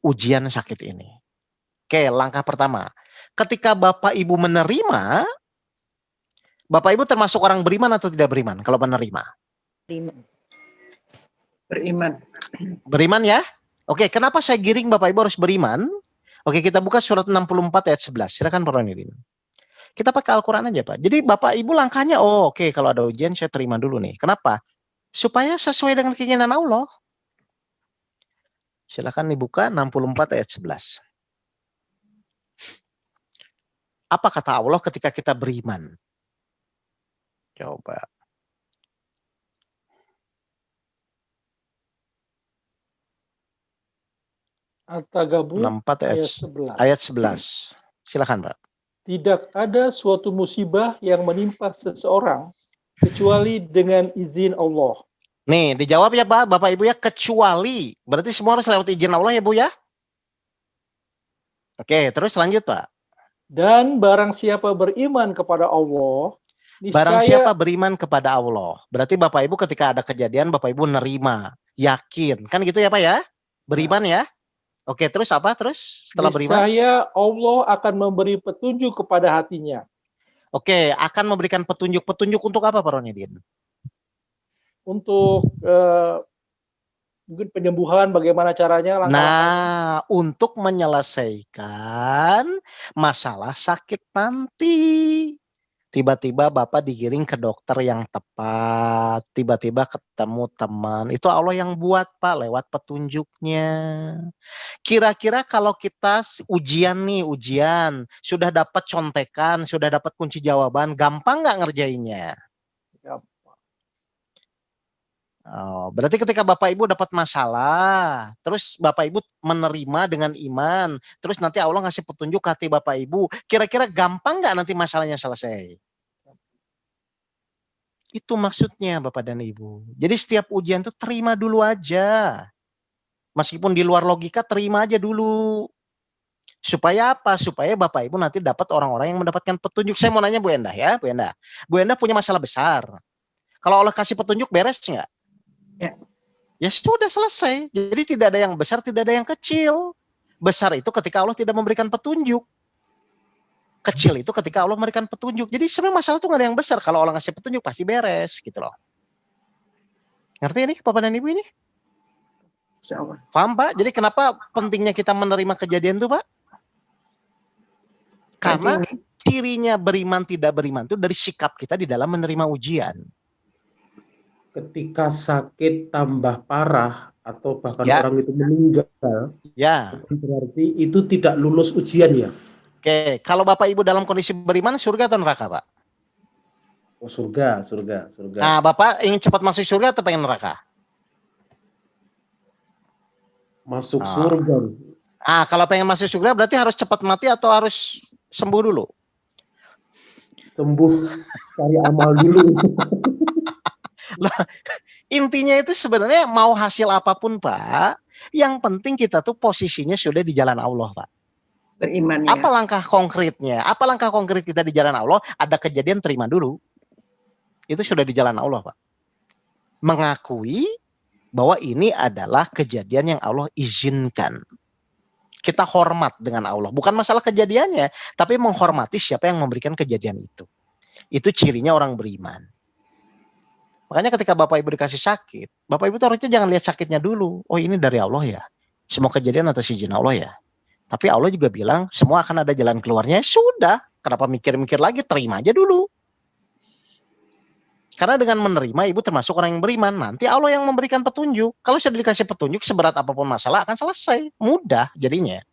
ujian sakit ini. Oke, langkah pertama. Ketika Bapak Ibu menerima, Bapak Ibu termasuk orang beriman atau tidak beriman kalau menerima? Beriman. Beriman ya? Oke, kenapa saya giring Bapak Ibu harus beriman? Oke, kita buka surat 64 ayat 11. Silakan Pak Ronidin. Kita pakai Al-Quran aja Pak. Jadi Bapak Ibu langkahnya, oke, kalau ada ujian saya terima dulu nih. Kenapa? Supaya sesuai dengan keinginan Allah. Silakan dibuka 64 ayat 11. Apa kata Allah ketika kita beriman? Coba. At-Tagabun 64 ayat 11. Silakan Pak. Tidak ada suatu musibah yang menimpa seseorang kecuali dengan izin Allah. Nih, dijawab ya Pak, Bapak Ibu ya, kecuali. Berarti semua harus lewat izin Allah ya Bu ya? Oke, terus lanjut Pak. Dan barang siapa beriman kepada Allah, Barang siapa beriman kepada Allah. Berarti Bapak Ibu ketika ada kejadian, Bapak Ibu nerima, yakin. Kan gitu ya Pak ya? Beriman ya? Oke, terus apa? Terus setelah beriman? Niscaya Allah akan memberi petunjuk kepada hatinya. Oke, akan memberikan petunjuk. Petunjuk untuk apa Pak Ronidin? Untuk mungkin penyembuhan, bagaimana caranya? Nah, untuk menyelesaikan masalah sakit nanti. Tiba-tiba Bapak digiring ke dokter yang tepat, tiba-tiba ketemu teman. Itu Allah yang buat Pak, lewat petunjuknya. Kira-kira kalau kita ujian nih, ujian, sudah dapat contekan, sudah dapat kunci jawaban, gampang nggak ngerjainnya? Oh, berarti ketika Bapak Ibu dapat masalah, terus Bapak Ibu menerima dengan iman, terus nanti Allah ngasih petunjuk ke hati Bapak Ibu, kira-kira gampang nggak nanti masalahnya selesai? Itu maksudnya Bapak dan Ibu. Jadi setiap ujian tuh terima dulu aja. Meskipun di luar logika, terima aja dulu. Supaya apa? Supaya Bapak Ibu nanti dapat orang-orang yang mendapatkan petunjuk. Saya mau nanya Bu Endah ya, Bu Endah. Bu Endah punya masalah besar. Kalau Allah kasih petunjuk, beres nggak? Ya sudah selesai. Jadi tidak ada yang besar, tidak ada yang kecil. Besar itu ketika Allah tidak memberikan petunjuk. Kecil itu ketika Allah memberikan petunjuk. Jadi sebenarnya masalah itu nggak ada yang besar. Kalau Allah ngasih petunjuk pasti beres gitu loh. Ngerti ini Bapak dan Ibu ini? Paham Pak? Jadi kenapa pentingnya kita menerima kejadian itu Pak? Karena cirinya beriman tidak beriman itu dari sikap kita di dalam menerima ujian. Ketika sakit tambah parah atau bahkan orang itu meninggal, berarti itu tidak lulus ujian ya? Oke, kalau Bapak Ibu dalam kondisi beriman, surga atau neraka Pak? Oh surga. Nah Bapak ingin cepat masuk surga atau pengen neraka? Masuk surga. Ah, kalau pengen masuk surga berarti harus cepat mati atau harus sembuh dulu? Sembuh, cari amal dulu. Loh, intinya itu sebenarnya mau hasil apapun Pak, yang penting kita tuh posisinya sudah di jalan Allah Pak. Beriman ya. Apa langkah konkretnya? Apa langkah konkret kita di jalan Allah? Ada kejadian terima dulu. Itu sudah di jalan Allah Pak. Mengakui bahwa ini adalah kejadian yang Allah izinkan. Kita hormat dengan Allah. Bukan masalah kejadiannya, tapi menghormati siapa yang memberikan kejadian itu. Itu cirinya orang beriman. Makanya ketika Bapak Ibu dikasih sakit, Bapak Ibu tuh harusnya jangan lihat sakitnya dulu. Oh ini dari Allah ya. Semua kejadian atas izin Allah ya. Tapi Allah juga bilang semua akan ada jalan keluarnya. Sudah, kenapa mikir-mikir lagi? Terima aja dulu. Karena dengan menerima Ibu termasuk orang yang beriman. Nanti Allah yang memberikan petunjuk. Kalau sudah dikasih petunjuk seberat apapun masalah akan selesai. Mudah jadinya.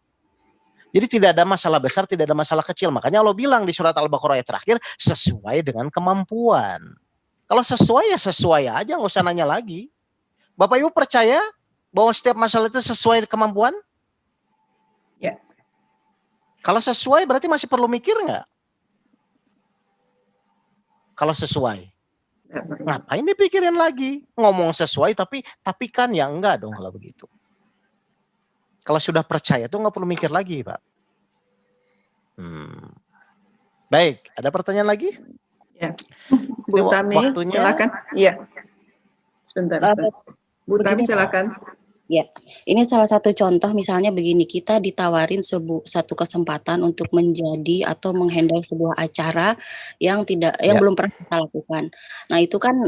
Jadi tidak ada masalah besar, tidak ada masalah kecil. Makanya Allah bilang di surat Al-Baqarah ayat terakhir, sesuai dengan kemampuan. Kalau sesuai ya sesuai aja, nggak usah nanya lagi. Bapak Ibu percaya bahwa setiap masalah itu sesuai kemampuan? Ya. Kalau sesuai berarti masih perlu mikir nggak? Kalau sesuai. Ngapain dipikirin lagi? Ngomong sesuai tapi kan ya enggak dong kalau begitu. Kalau sudah percaya tuh nggak perlu mikir lagi Pak. Baik, ada pertanyaan lagi? Ya. Bu Tami, silakan. Iya. Sebentar. Bu Tami silakan. Ya, ini salah satu contoh misalnya begini, kita ditawarin satu kesempatan untuk menjadi atau menghandle sebuah acara yang Ya. belum pernah kita lakukan. Nah, itu kan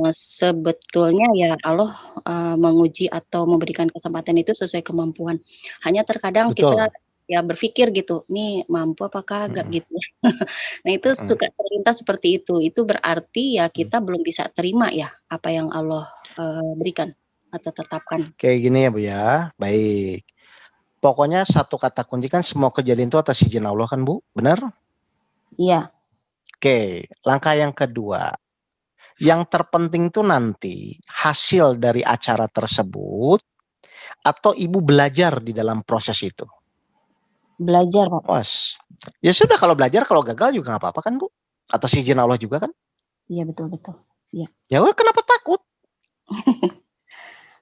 sebetulnya ya Allah menguji atau memberikan kesempatan itu sesuai kemampuan. Hanya terkadang kita Betul. ya berpikir gitu, nih mampu apa kagak gitu. Nah, itu suka terlintas seperti itu. Itu berarti ya kita belum bisa terima ya apa yang Allah berikan atau tetapkan. Kayak gini ya Bu ya, baik. Pokoknya satu kata kunci kan semua kejadian itu atas izin Allah kan Bu, benar? Iya. Oke, langkah yang kedua. Yang terpenting itu nanti hasil dari acara tersebut atau Ibu belajar di dalam proses itu? Belajar Pak. Was. Ya sudah kalau belajar, kalau gagal juga nggak apa-apa kan Bu? Atas izin Allah juga kan? Iya betul-betul. Iya. Ya udah kenapa takut?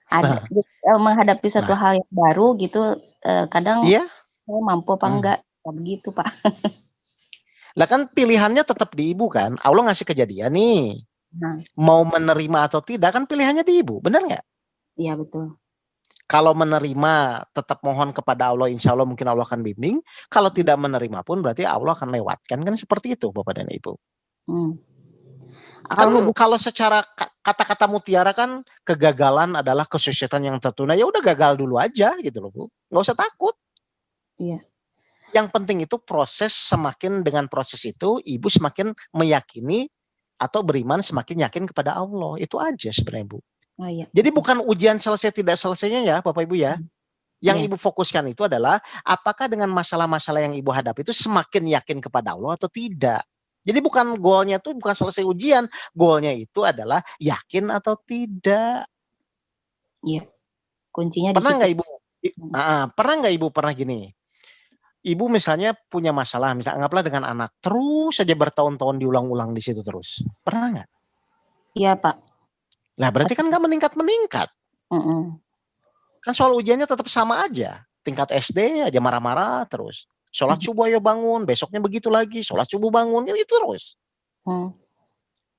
Ada menghadapi satu hal yang baru gitu, kadang Iya. saya mampu apa enggak, begitu Pak. Lah kan pilihannya tetap di Ibu kan, Allah ngasih kejadian nih. Mau menerima atau tidak kan pilihannya di Ibu, benar nggak? Iya betul. Kalau menerima tetap mohon kepada Allah, insya Allah mungkin Allah akan bimbing. Kalau tidak menerima pun berarti Allah akan lewatkan, kan seperti itu Bapak dan Ibu. Kan kalau secara kata-kata mutiara kan kegagalan adalah kesuksesan yang tertunda. Ya udah gagal dulu aja gitu loh Bu. Nggak usah takut. Iya. Yang penting itu proses, semakin dengan proses itu Ibu semakin meyakini atau beriman semakin yakin kepada Allah. Itu aja sebenarnya Bu. Oh, iya. Jadi bukan ujian selesai tidak selesainya ya Bapak Ibu ya. Yang Ibu fokuskan itu adalah apakah dengan masalah-masalah yang Ibu hadapi itu semakin yakin kepada Allah atau tidak. Jadi bukan goalnya itu bukan selesai ujian, goalnya itu adalah yakin atau tidak. Iya, kuncinya Pernah di nggak situ. Ibu pernah gini? Ibu misalnya punya masalah, misalnya anggaplah dengan anak, terus saja bertahun-tahun diulang-ulang di situ terus. Pernah nggak? Iya Pak. Lah berarti kan nggak meningkat-meningkat. Kan soal ujiannya tetap sama aja. Tingkat SD aja marah-marah terus. Sholat subuh ayo bangun, besoknya begitu lagi, sholat subuh bangun, itu terus.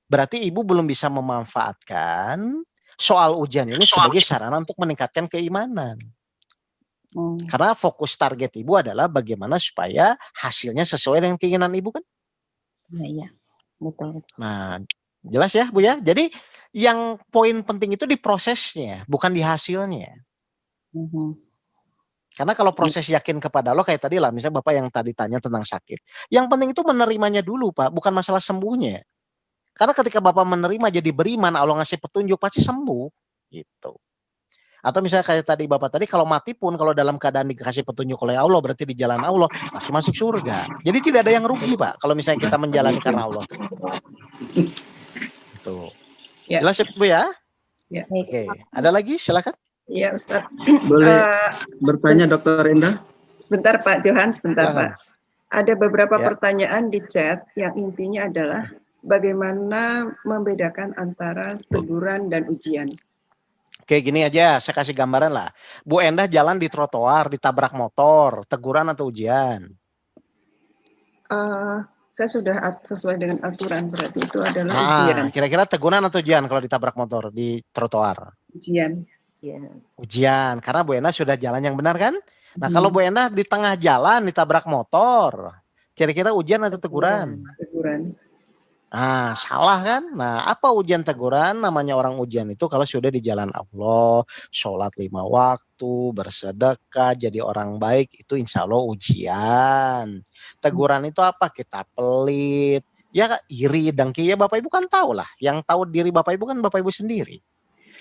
Berarti Ibu belum bisa memanfaatkan soal ujian ini sebagai sarana untuk meningkatkan keimanan. Karena fokus target Ibu adalah bagaimana supaya hasilnya sesuai dengan keinginan Ibu kan? Iya, betul. Nah, jelas ya Bu ya. Jadi yang poin penting itu di prosesnya, bukan di hasilnya. Karena kalau proses yakin kepada Allah kayak tadi lah, misalnya Bapak yang tadi tanya tentang sakit. Yang penting itu menerimanya dulu Pak, bukan masalah sembuhnya. Karena ketika Bapak menerima jadi beriman, Allah ngasih petunjuk pasti sembuh gitu. Atau misalnya kayak tadi Bapak tadi kalau mati pun kalau dalam keadaan dikasih petunjuk oleh Allah berarti di jalan Allah masih masuk surga. Jadi tidak ada yang rugi Pak kalau misalnya kita menjalani karena Allah. Tuh. Ya. Jelas ya Bu ya? Ya. Oke, ada lagi silakan. Iya Ustaz. Boleh bertanya Dr. Endah? Sebentar Pak Johan, sebentar Silakan. Pak. Ada beberapa Ya. pertanyaan di chat yang intinya adalah bagaimana membedakan antara teguran dan ujian. Oke, gini aja, saya kasih gambaran lah. Bu Endah jalan di trotoar, ditabrak motor, teguran atau ujian? Saya sudah sesuai dengan aturan, berarti itu adalah ujian. Kira-kira teguran atau ujian kalau ditabrak motor di trotoar? Ujian. Ujian, karena Bu Endah sudah jalan yang benar kan? Nah kalau Bu Endah di tengah jalan ditabrak motor, kira-kira ujian atau teguran? Teguran. Ah, salah kan? Nah, apa ujian teguran? Namanya orang ujian itu kalau sudah di jalan Allah, sholat 5 waktu, bersedekah, jadi orang baik, itu insya Allah ujian. Teguran itu apa? Kita pelit, ya iri, dengki, ya Bapak Ibu kan tahu lah. Yang tahu diri Bapak Ibu kan Bapak Ibu sendiri.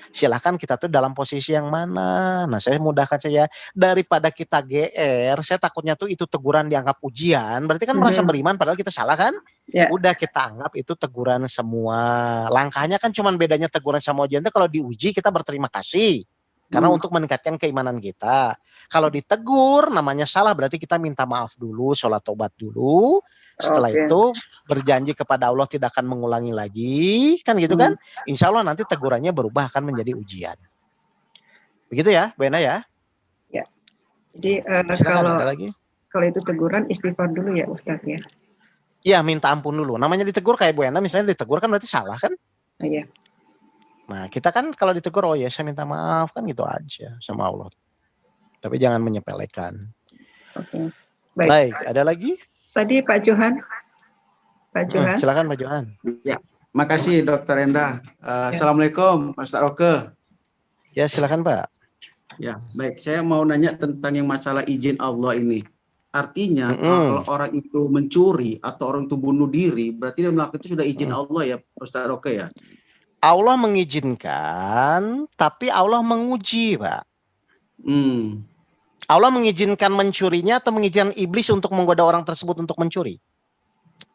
Silahkan kita tuh dalam posisi yang mana. Nah saya mudahkan saja, daripada kita GR, saya takutnya tuh itu teguran dianggap ujian, berarti kan merasa beriman padahal kita salah kan? Ya. Udah kita anggap itu teguran semua. Langkahnya kan cuman bedanya teguran sama ujian itu kalau diuji kita berterima kasih. Karena untuk meningkatkan keimanan kita. Kalau ditegur namanya salah berarti kita minta maaf dulu, sholat tobat dulu. Setelah itu berjanji kepada Allah tidak akan mengulangi lagi, kan gitu kan? Insya Allah nanti tegurannya berubah akan menjadi ujian. Begitu ya, Bu Endah ya? Ya. Jadi kalau itu teguran istighfar dulu ya Ustadz ya? Iya, minta ampun dulu. Namanya ditegur kayak Bu Endah misalnya ditegur kan berarti salah kan? Iya. Nah, kita kan kalau ditegur, oh ya saya minta maaf, kan gitu aja sama Allah. Tapi jangan menyepelekan. Oke. Baik, ada lagi? Tadi Pak Johan. Pak Johan. Silakan Pak Johan. Ya, makasih Dokter Enda. Assalamualaikum Mas Roke. Ya, silakan Pak. Ya, baik. Saya mau nanya tentang yang masalah izin Allah ini. Artinya kalau orang itu mencuri atau orang itu bunuh diri, berarti dia melakukan itu sudah izin Allah ya, Ustaz Roke ya? Allah mengizinkan, tapi Allah menguji, Pak. Allah mengizinkan mencurinya atau mengizinkan iblis untuk menggoda orang tersebut untuk mencuri?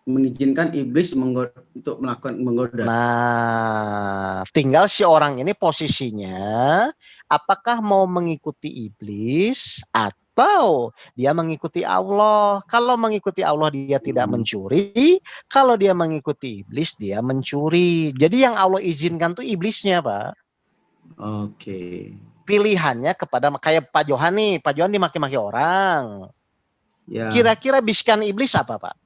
Mengizinkan iblis untuk melakukan menggoda. Nah, tinggal si orang ini posisinya apakah mau mengikuti iblis atau dia mengikuti Allah. Kalau mengikuti Allah dia tidak mencuri, kalau dia mengikuti iblis dia mencuri. Jadi yang Allah izinkan tuh iblisnya, Pak. Oke. Pilihannya kepada kayak Pak Johan nih, Pak Johan dimaki-maki orang. Ya. Kira-kira bisikan iblis apa, Pak?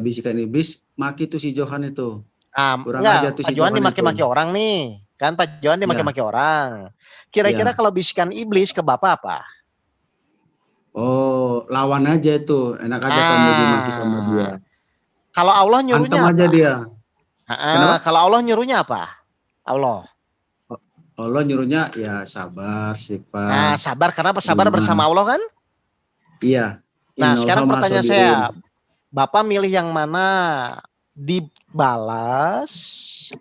Bisikan iblis, maki tuh si Johan itu. Kurang aja tuh Pak Johan dimaki-maki orang nih. Kan Pak Johan dimaki-maki orang. Kira-kira kalau bisikan iblis ke Bapak apa? Oh, lawan aja itu. Enak aja kamu dimaki sama dia. Kalau Allah nyuruhnya apa? Aja dia. Kalau Allah nyuruhnya apa? Allah nyuruhnya ya sabar, sifat. Nah, sabar karena sabar bersama Allah kan? Iya. Nah, sekarang pertanyaan saya, Bapak milih yang mana? Dibalas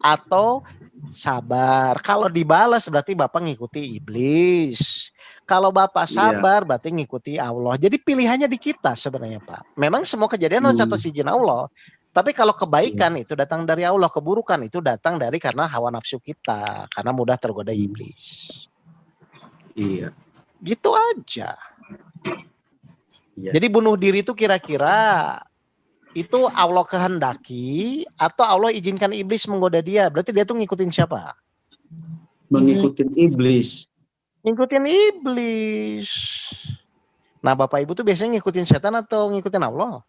atau sabar? Kalau dibalas berarti Bapak ngikuti iblis. Kalau Bapak sabar berarti ngikuti Allah. Jadi pilihannya di kita sebenarnya, Pak. Memang semua kejadian harus atas izin Allah. Tapi kalau kebaikan itu datang dari Allah, keburukan itu datang dari karena hawa nafsu kita, karena mudah tergoda iblis. Iya. Gitu aja. Jadi bunuh diri itu kira-kira itu Allah kehendaki atau Allah izinkan iblis menggoda dia? Berarti dia tuh ngikutin siapa? Mengikutin iblis. Ngikutin iblis. Nah, Bapak Ibu tuh biasanya ngikutin setan atau ngikutin Allah?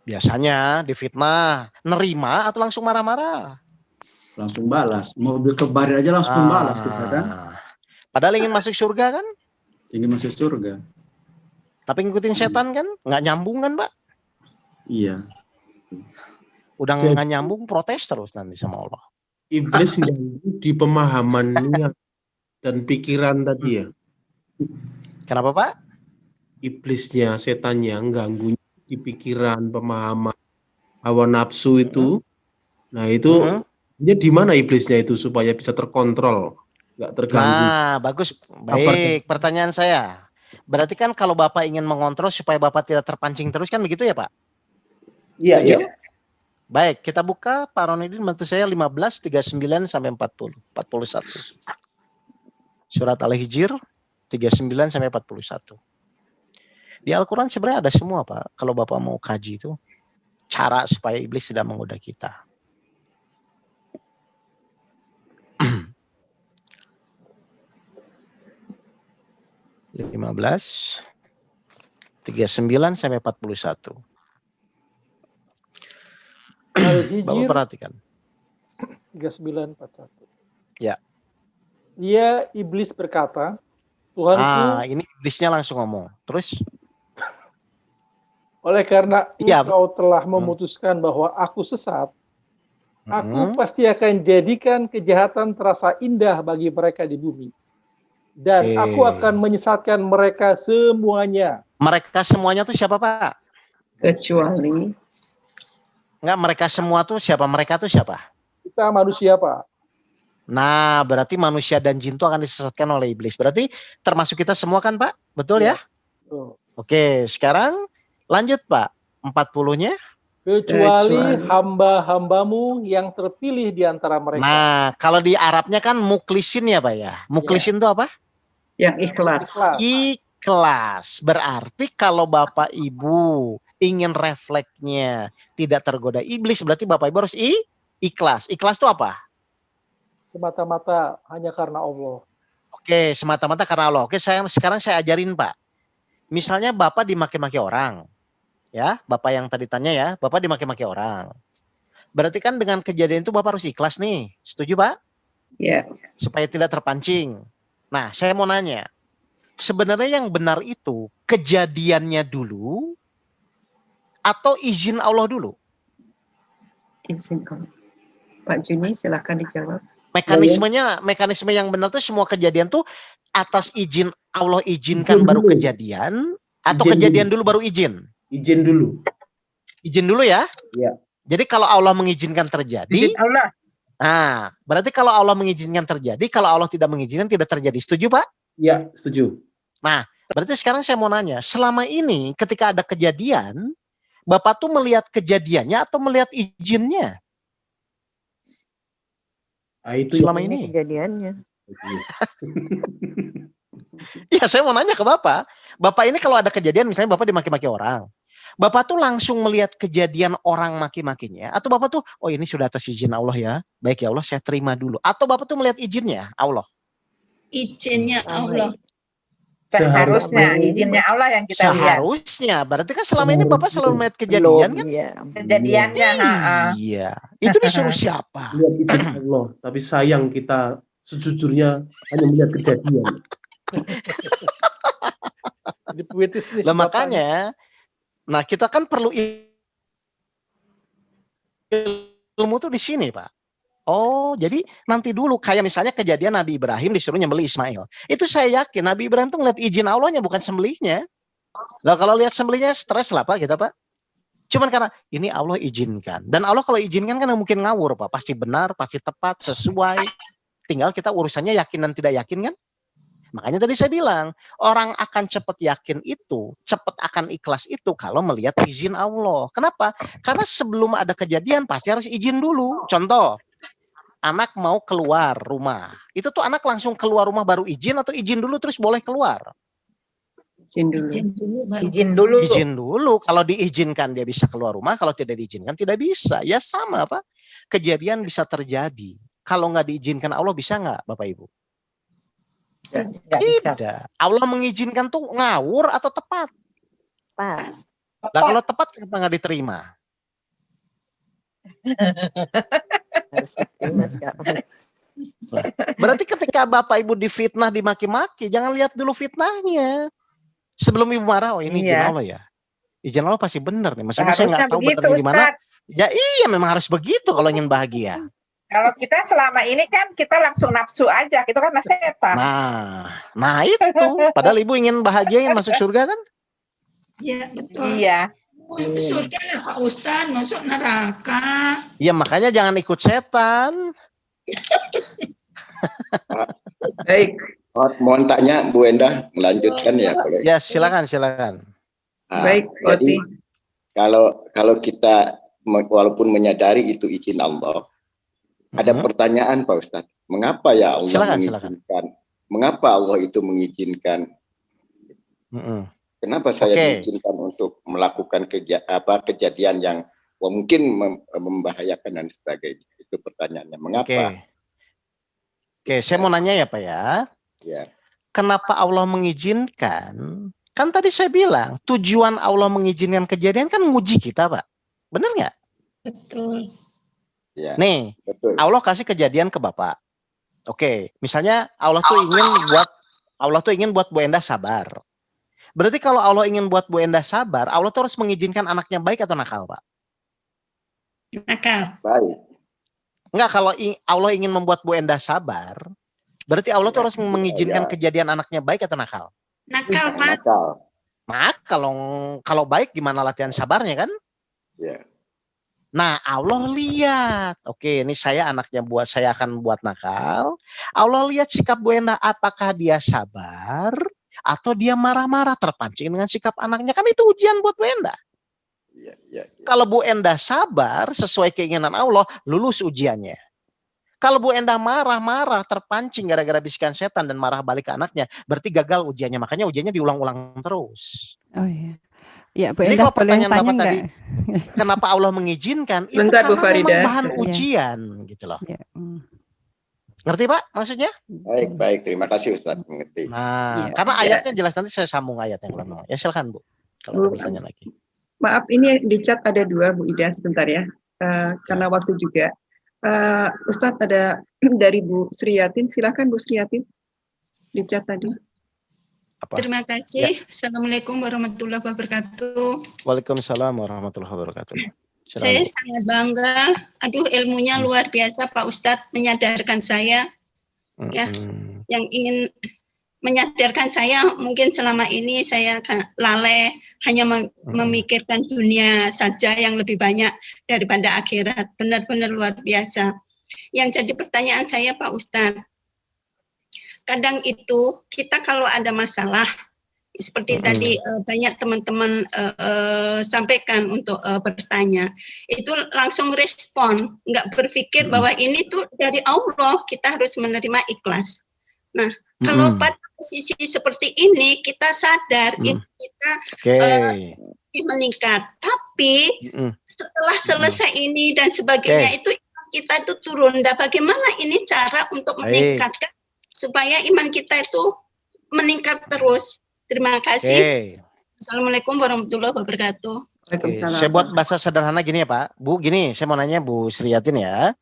Biasanya difitnah, nerima atau langsung marah-marah? Langsung balas. Mobil kebarir aja langsung balas kita kan. Padahal ingin masuk surga kan? Ingin masuk surga. Tapi ngikutin setan kan? Nggak nyambung kan, Pak? Iya. Udah nggak nyambung, protes terus nanti sama Allah. Iblis di pemahamannya dan pikiran tadi ya. Kenapa, Pak? Iblisnya, setannya ganggu di pikiran, pemahaman, hawa nafsu itu. Nah itu dia di mana iblisnya itu supaya bisa terkontrol, nggak terganggu. Nah, bagus. Baik, pertanyaan saya. Berarti kan kalau Bapak ingin mengontrol supaya Bapak tidak terpancing terus kan begitu ya, Pak? Iya, iya. Baik, kita buka Pak Ronidin bantu saya 15:39 sampai 41. Surat Al-Hijr 39 sampai 41. Di Al-Qur'an sebenarnya ada semua, Pak. Kalau Bapak mau kaji itu cara supaya iblis tidak menggoda kita. (15) 39 sampai 41. Bapak perhatikan. 39:41. Ya. Ia iblis berkata, Tuhanku. Ini iblisnya langsung ngomong. Terus? Oleh karena engkau telah memutuskan bahwa aku sesat, aku pasti akan jadikan kejahatan terasa indah bagi mereka di bumi. Dan aku akan menyesatkan mereka semuanya. Mereka semuanya tuh siapa, Pak? Kecuali. Enggak, mereka semua tuh siapa? Mereka tuh siapa? Kita manusia, Pak. Nah, berarti manusia dan jin itu akan disesatkan oleh iblis. Berarti termasuk kita semua kan, Pak? Betul ya? Oke, sekarang lanjut, Pak. 40-nya? Kecuali hamba-hambamu yang terpilih di antara mereka. Nah, kalau di Arabnya kan muklisin ya, Pak ya? Muklisin itu apa? Yang ikhlas. Ikhlas. Berarti kalau Bapak Ibu ingin refleksnya tidak tergoda iblis, berarti Bapak Ibu harus ikhlas. Ikhlas itu apa? Semata-mata hanya karena Allah. Oke, semata-mata karena Allah. Oke, sekarang saya ajarin, Pak. Misalnya Bapak dimaki-maki orang. Ya, Bapak yang tadi tanya ya, Bapak dimaki-maki orang. Berarti kan dengan kejadian itu Bapak harus ikhlas nih. Setuju Pak? Ya. Supaya tidak terpancing. Nah, saya mau nanya. Sebenarnya yang benar itu kejadiannya dulu atau izin Allah dulu? Izin Allah. Pak Juni silakan dijawab. Mekanisme yang benar tuh semua kejadian tuh atas izin Allah izinkan baru kejadian atau kejadian dulu baru izin? Izin dulu. Izin dulu ya? Iya. Jadi kalau Allah mengizinkan terjadi, Izin Allah. nah berarti kalau Allah mengizinkan terjadi, kalau Allah tidak mengizinkan tidak terjadi. Setuju Pak? Iya, setuju. Nah, berarti sekarang saya mau nanya, selama ini ketika ada kejadian, Bapak tuh melihat kejadiannya atau melihat izinnya? Itu selama ini kejadiannya. Ya saya mau nanya ke Bapak. Bapak ini kalau ada kejadian misalnya Bapak dimaki-maki orang. Bapak tuh langsung melihat kejadian orang maki-makinya. Atau Bapak tuh, oh ini sudah atas izin Allah ya. Baik ya Allah saya terima dulu. Atau Bapak tuh melihat izinnya Allah. Izinnya Allah. Seharusnya izinnya Allah yang kita lihat. Seharusnya. Berarti kan selama ini Bapak selalu melihat kejadian kan? Kejadiannya. Iya. Itu disuruh siapa? Lihat izin Allah. Tapi sayang kita sejujurnya hanya melihat kejadian. Lah makanya, nah kita kan perlu ilmu tuh di sini Pak. Oh, jadi nanti dulu kayak misalnya kejadian Nabi Ibrahim disuruh nyembelih Ismail. Itu saya yakin Nabi Ibrahim tuh ngeliat izin Allahnya bukan sembelihnya. Nah kalau lihat sembelihnya stres lah Pak kita Pak. Cuman karena ini Allah izinkan. Dan Allah kalau izinkan kan mungkin ngawur Pak. Pasti benar, pasti tepat, sesuai. Tinggal kita urusannya yakin dan tidak yakin kan. Makanya tadi saya bilang, orang akan cepat yakin itu, cepat akan ikhlas itu kalau melihat izin Allah. Kenapa? Karena sebelum ada kejadian pasti harus izin dulu. Contoh, anak mau keluar rumah. Itu tuh anak langsung keluar rumah baru izin atau izin dulu terus boleh keluar? Izin dulu. Izin dulu. Izin dulu. Kalau diizinkan dia bisa keluar rumah, kalau tidak diizinkan tidak bisa. Ya sama Pak. Kejadian bisa terjadi. Kalau nggak diizinkan Allah bisa nggak Bapak Ibu? Tidak. Allah mengizinkan tuh ngawur atau tepat? Tepat. Nah kalau tepat kenapa nggak diterima? Harus diterima sekarang. Nah, berarti ketika Bapak Ibu difitnah, dimaki-maki, jangan lihat dulu fitnahnya. Sebelum Ibu marah, oh ini izin Allah ya. Izin Allah pasti benar nih. Maksudnya saya nggak tahu benar gimana. Ya iya memang harus begitu kalau ingin bahagia. Kalau kita selama ini kan kita langsung nafsu aja, kita kan setan. Nah itu. Padahal Ibu ingin bahagia, ingin masuk surga kan? Iya betul. Iya. Mau surga lah Pak Ustadz, masuk neraka. Iya makanya jangan ikut setan. Baik. Mohon tanya Bu Endah, melanjutkan ya. Ya silakan. Baik, jadi kalau kita walaupun menyadari itu izin Allah, ada pertanyaan Pak Ustadz, mengapa ya Allah mengizinkan? Mengapa Allah itu mengizinkan? Kenapa saya diizinkan untuk melakukan kejadian yang mungkin membahayakan dan sebagainya? Itu pertanyaannya. Mengapa? Oke, saya mau nanya ya Pak ya. Ya. Kenapa Allah mengizinkan? Kan tadi saya bilang tujuan Allah mengizinkan kejadian kan nguji kita Pak. Benar nggak? Betul. Ya, nih, betul. Allah kasih kejadian ke Bapak. Oke, misalnya Allah tuh ingin buat Bu Endah sabar. Berarti kalau Allah ingin buat Bu Endah sabar, Allah tuh harus mengizinkan anaknya baik atau nakal, Pak? Nakal. Baik. Enggak, kalau Allah ingin membuat Bu Endah sabar, berarti Allah tuh harus mengizinkan kejadian anaknya baik atau nakal? Nakal, Pak. Nakal. Nah, kalau baik gimana latihan sabarnya kan? Ya. Nah, Allah lihat, oke, ini saya anaknya saya akan buat nakal. Allah lihat sikap Bu Endah, apakah dia sabar atau dia marah-marah terpancing dengan sikap anaknya, kan itu ujian buat Bu Endah. Ya. Kalau Bu Endah sabar sesuai keinginan Allah, lulus ujiannya. Kalau Bu Endah marah-marah terpancing gara-gara bisikan setan dan marah balik ke anaknya, berarti gagal ujiannya. Makanya ujiannya diulang-ulang terus. Oh iya. Ya, Bu Jadi Endah kalau boleh pertanyaan tanya Bapak enggak? tadi, kenapa Allah mengizinkan? Sebentar, itu Bu karena memang Farida. bahan ujian, gitu loh. Ya. Ngerti Pak maksudnya? Baik. Terima kasih Ustadz, mengerti. Nah, karena ayatnya jelas, nanti saya sambung ayat yang lain. Ya silakan Bu, kalau ada pertanyaan lagi. Maaf, ini di chat ada dua Bu Ida, sebentar ya. karena waktu juga. Ustadz ada dari Bu Sriyatin, silakan Bu Sriyatin di chat tadi. Terima kasih. Assalamualaikum warahmatullahi wabarakatuh. Waalaikumsalam warahmatullahi wabarakatuh. Saya sangat bangga. Aduh, ilmunya luar biasa Pak Ustadz, menyadarkan saya. Ya, yang ingin menyadarkan saya, mungkin selama ini saya lalai hanya memikirkan dunia saja yang lebih banyak daripada akhirat. Benar-benar luar biasa. Yang jadi pertanyaan saya Pak Ustadz, kadang itu kita kalau ada masalah, seperti tadi banyak teman-teman sampaikan untuk bertanya, itu langsung respon, nggak berpikir bahwa ini tuh dari Allah, kita harus menerima ikhlas. Nah, kalau pada posisi seperti ini, kita sadar kita meningkat. Tapi setelah selesai ini dan sebagainya, itu kita itu turun. Dan bagaimana ini cara untuk meningkatkan supaya iman kita itu meningkat terus? Terima kasih. Assalamualaikum warahmatullahi wabarakatuh. Saya buat bahasa sederhana gini ya Pak. Bu, gini, saya mau nanya Bu Sriyatin ya.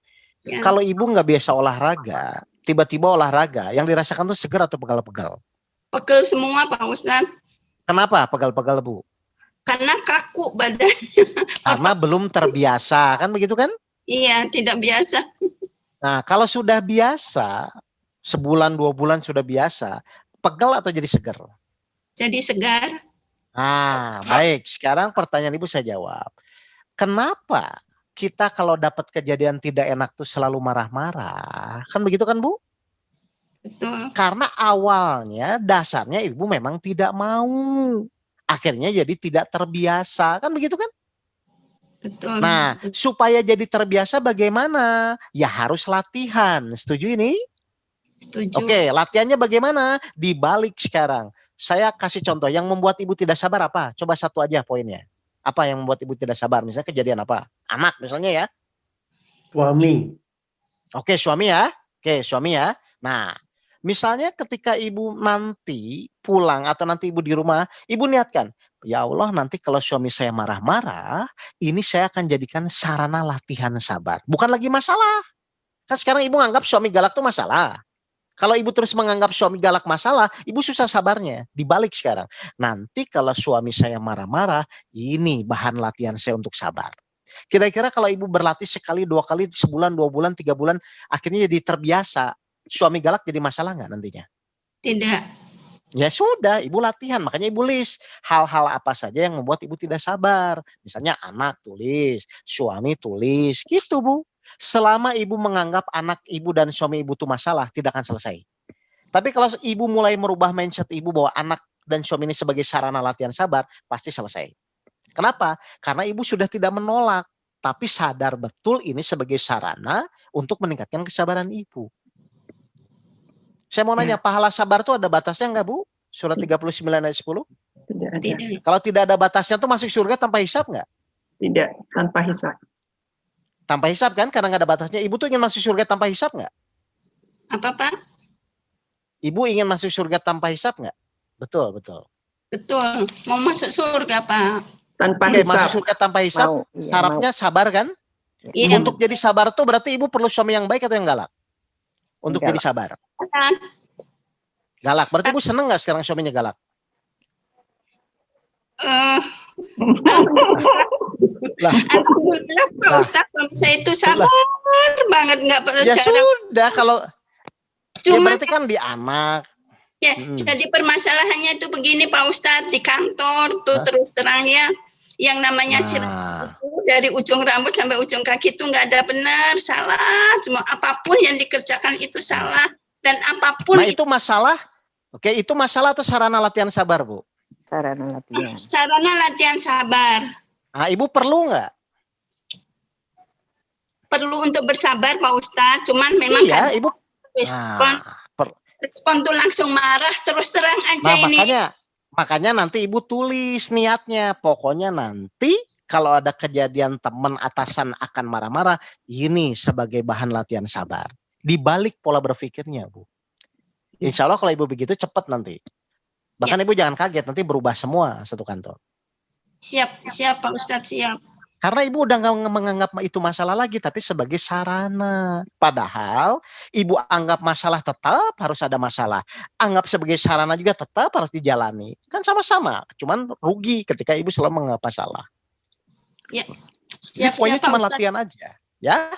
Kalau ibu nggak biasa olahraga, tiba-tiba olahraga, yang dirasakan tuh segar atau pegal-pegal? Pegel semua Pak Ustadz. Kenapa pegal-pegal Bu? Karena kaku badannya. Karena belum terbiasa, kan begitu kan? Iya, tidak biasa. Nah, kalau sudah biasa, sebulan, 2 bulan sudah biasa, pegal atau jadi segar? Jadi segar. Nah, baik. Sekarang pertanyaan Ibu saya jawab. Kenapa kita kalau dapat kejadian tidak enak tuh selalu marah-marah? Kan begitu kan Bu? Betul. Karena awalnya dasarnya Ibu memang tidak mau. Akhirnya jadi tidak terbiasa. Kan begitu kan? Betul. Nah, supaya jadi terbiasa bagaimana? Ya harus latihan. Setuju ini? Setuju. Oke, latihannya bagaimana? Dibalik sekarang. Saya kasih contoh, yang membuat ibu tidak sabar apa? Coba satu aja poinnya. Apa yang membuat ibu tidak sabar? Misalnya kejadian apa? Anak misalnya ya. Suami. Oke, suami ya. Oke, suami ya. Nah, misalnya ketika ibu nanti pulang atau nanti ibu di rumah, ibu niatkan, ya Allah nanti kalau suami saya marah-marah, ini saya akan jadikan sarana latihan sabar. Bukan lagi masalah. Kan sekarang ibu nganggap suami galak itu masalah. Kalau ibu terus menganggap suami galak masalah, ibu susah sabarnya. Dibalik sekarang. Nanti kalau suami saya marah-marah, ini bahan latihan saya untuk sabar. Kira-kira kalau ibu berlatih sekali, 2 kali, sebulan, 2 bulan, 3 bulan, akhirnya jadi terbiasa. Suami galak jadi masalah nggak nantinya? Tidak. Ya sudah, ibu latihan. Makanya ibu list hal-hal apa saja yang membuat ibu tidak sabar. Misalnya anak tulis, suami tulis, gitu Bu. Selama ibu menganggap anak ibu dan suami ibu itu masalah, tidak akan selesai. Tapi kalau ibu mulai merubah mindset ibu bahwa anak dan suami ini sebagai sarana latihan sabar, pasti selesai. Kenapa? Karena ibu sudah tidak menolak, tapi sadar betul ini sebagai sarana untuk meningkatkan kesabaran ibu. Saya mau nanya, pahala sabar itu ada batasnya enggak Bu? Surat 39 ayat 10? Tidak ada. Kalau tidak ada batasnya tuh masuk surga tanpa hisab enggak? Tidak, tanpa hisab. Tanpa hisab kan, karena nggak ada batasnya. Ibu tuh ingin masuk surga tanpa hisab nggak? Apa Pak? Ibu ingin masuk surga tanpa hisab nggak? Betul, betul. Betul. Mau masuk surga Pak. Tanpa Oke, hisab. masuk surga tanpa hisab, syaratnya sabar kan? Iya. Untuk jadi sabar tuh berarti ibu perlu suami yang baik atau yang galak? Untuk jadi sabar. Galak. Berarti ibu seneng nggak sekarang suaminya galak? Alhamdulillah Pak Ustadz, saya itu sabar banget, nggak Ya berjalan. sudah, kalau ya berarti kan di anak. Ya, jadi permasalahannya itu begini Pak Ustadz, di kantor tuh terus terang ya, yang namanya itu dari ujung rambut sampai ujung kaki itu nggak ada benar, salah, semua apapun yang dikerjakan itu salah, dan apapun. Nah itu masalah, oke itu masalah atau sarana latihan sabar Bu? Sarana latihan. Sarana latihan sabar. Nah ibu perlu nggak? Perlu untuk bersabar Pak Ustadz, cuman memang iya, ibu. Respon tuh langsung marah, terus terang aja ini. Makanya nanti ibu tulis niatnya. Pokoknya nanti kalau ada kejadian teman atasan akan marah-marah, ini sebagai bahan latihan sabar. Dibalik pola berpikirnya Bu. Insya Allah kalau ibu begitu cepat nanti. Bahkan ibu jangan kaget, nanti berubah semua satu kantor. Siap, siap Pak Ustadz, siap. Karena ibu udah nggak menganggap itu masalah lagi, tapi sebagai sarana. Padahal ibu anggap masalah tetap harus ada masalah. Anggap sebagai sarana juga tetap harus dijalani. Kan sama-sama, cuman rugi ketika ibu selalu menganggap masalah. Ya, Ini poinnya cuma latihan aja. Ya,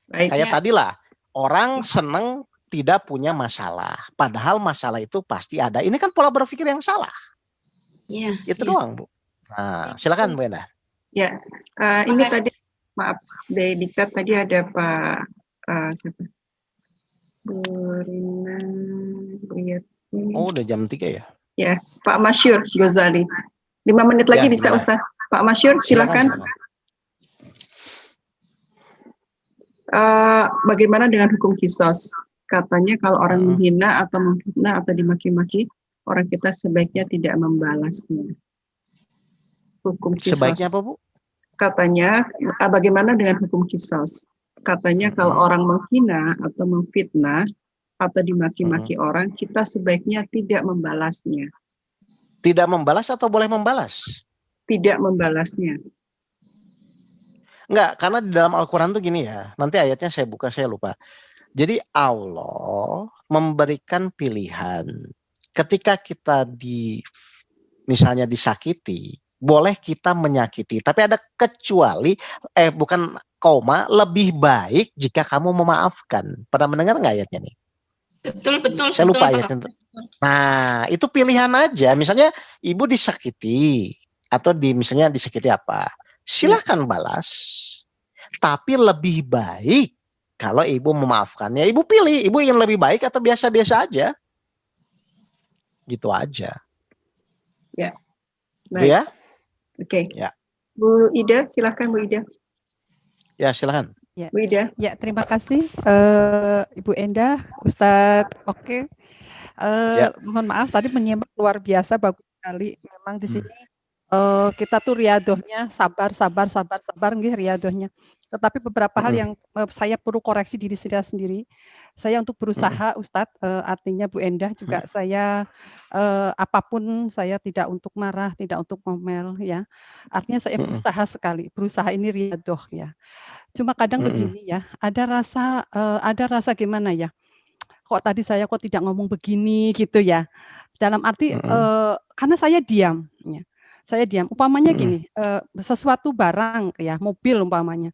baik. Kayak tadi lah, orang seneng tidak punya masalah. Padahal masalah itu pasti ada. Ini kan pola berpikir yang salah. Ya, Itu doang, Bu. Nah, silakan Bu Endah. Ya, ini tadi maaf di chat tadi ada Pak siapa? Bu Rina, Bu Yati. Oh, udah jam 3 ya? Ya, Pak Masyur Ghazali. 5 menit lagi Ya, bisa gimana? Ustaz. Pak Masyur, silakan. Bagaimana dengan hukum kisos? Katanya kalau orang menghina atau memfitnah atau dimaki-maki, orang kita sebaiknya tidak membalasnya. Hukum kisos. Sebaiknya apa, Bu? Katanya, bagaimana dengan hukum kisos? Katanya kalau orang menghina atau memfitnah atau dimaki-maki orang, kita sebaiknya tidak membalasnya. Tidak membalas atau boleh membalas? Tidak membalasnya. Enggak, karena di dalam Al-Quran tuh gini ya. Nanti ayatnya saya buka, saya lupa. Jadi Allah memberikan pilihan. Ketika kita misalnya disakiti, boleh kita menyakiti. Tapi ada kecuali, bukan koma, lebih baik jika kamu memaafkan. Pernah mendengar nggak ayatnya nih? Betul. Saya lupa ayatnya. Nah, itu pilihan aja. Misalnya ibu disakiti, atau misalnya disakiti apa? Silahkan balas. Tapi lebih baik kalau ibu memaafkannya. Ibu pilih, ibu ingin lebih baik atau biasa-biasa aja. Gitu aja. Ya. Bu ya? Oke. Ya. Bu Ida, silakan Bu Ida. Ya, silakan. Ya, Bu Ida. Ya, terima kasih Ibu Endah, Ustadz. Oke. Mohon maaf tadi menyimak luar biasa, bagus sekali. Memang di sini kita tuh riadohnya sabar nggih riadohnya. Tetapi beberapa hal yang saya perlu koreksi diri saya sendiri. Saya untuk berusaha Ustadz, artinya Bu Endah juga saya apapun saya tidak untuk marah, tidak untuk ngomel ya. Artinya saya berusaha sekali, berusaha ini riadoh ya. Cuma kadang begini ya, ada rasa gimana ya, kok tadi saya kok tidak ngomong begini gitu ya. Dalam arti karena saya diam ya. Saya diam. Umpamanya gini, sesuatu barang ya, mobil umpamanya,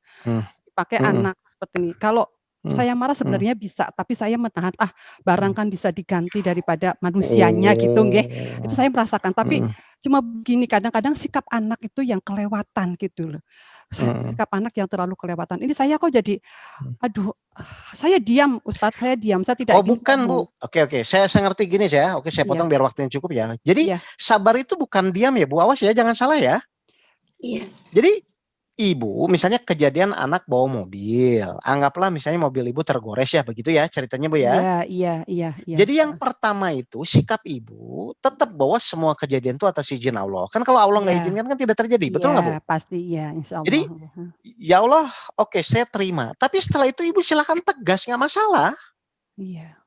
dipakai anak seperti ini. Kalau saya marah sebenarnya bisa, tapi saya menahan, barang kan bisa diganti daripada manusianya gitu nggih. Itu saya merasakan, tapi cuma begini kadang-kadang sikap anak itu yang kelewatan gitu loh. Sikap anak yang terlalu kelewatan. Ini saya kok jadi, aduh, saya diam Ustadz, saya diam, saya tidak ingin bukan ngomong. Bu. Oke. Saya ngerti gini ya. Oke, saya potong biar waktunya cukup ya. Jadi sabar itu bukan diam ya Bu. Awas ya, jangan salah ya. Iya. Jadi ibu misalnya kejadian anak bawa mobil. Anggaplah misalnya mobil ibu tergores ya, begitu ya ceritanya Bu ya. Iya. Jadi yang pertama itu sikap ibu tetap bahwa semua kejadian itu atas izin Allah. Kan kalau Allah nggak izinkan kan tidak terjadi, betul nggak Bu? Pasti ya, insya Allah. Jadi ya Allah, oke, saya terima. Tapi setelah itu ibu silakan tegas, nggak masalah. Iya.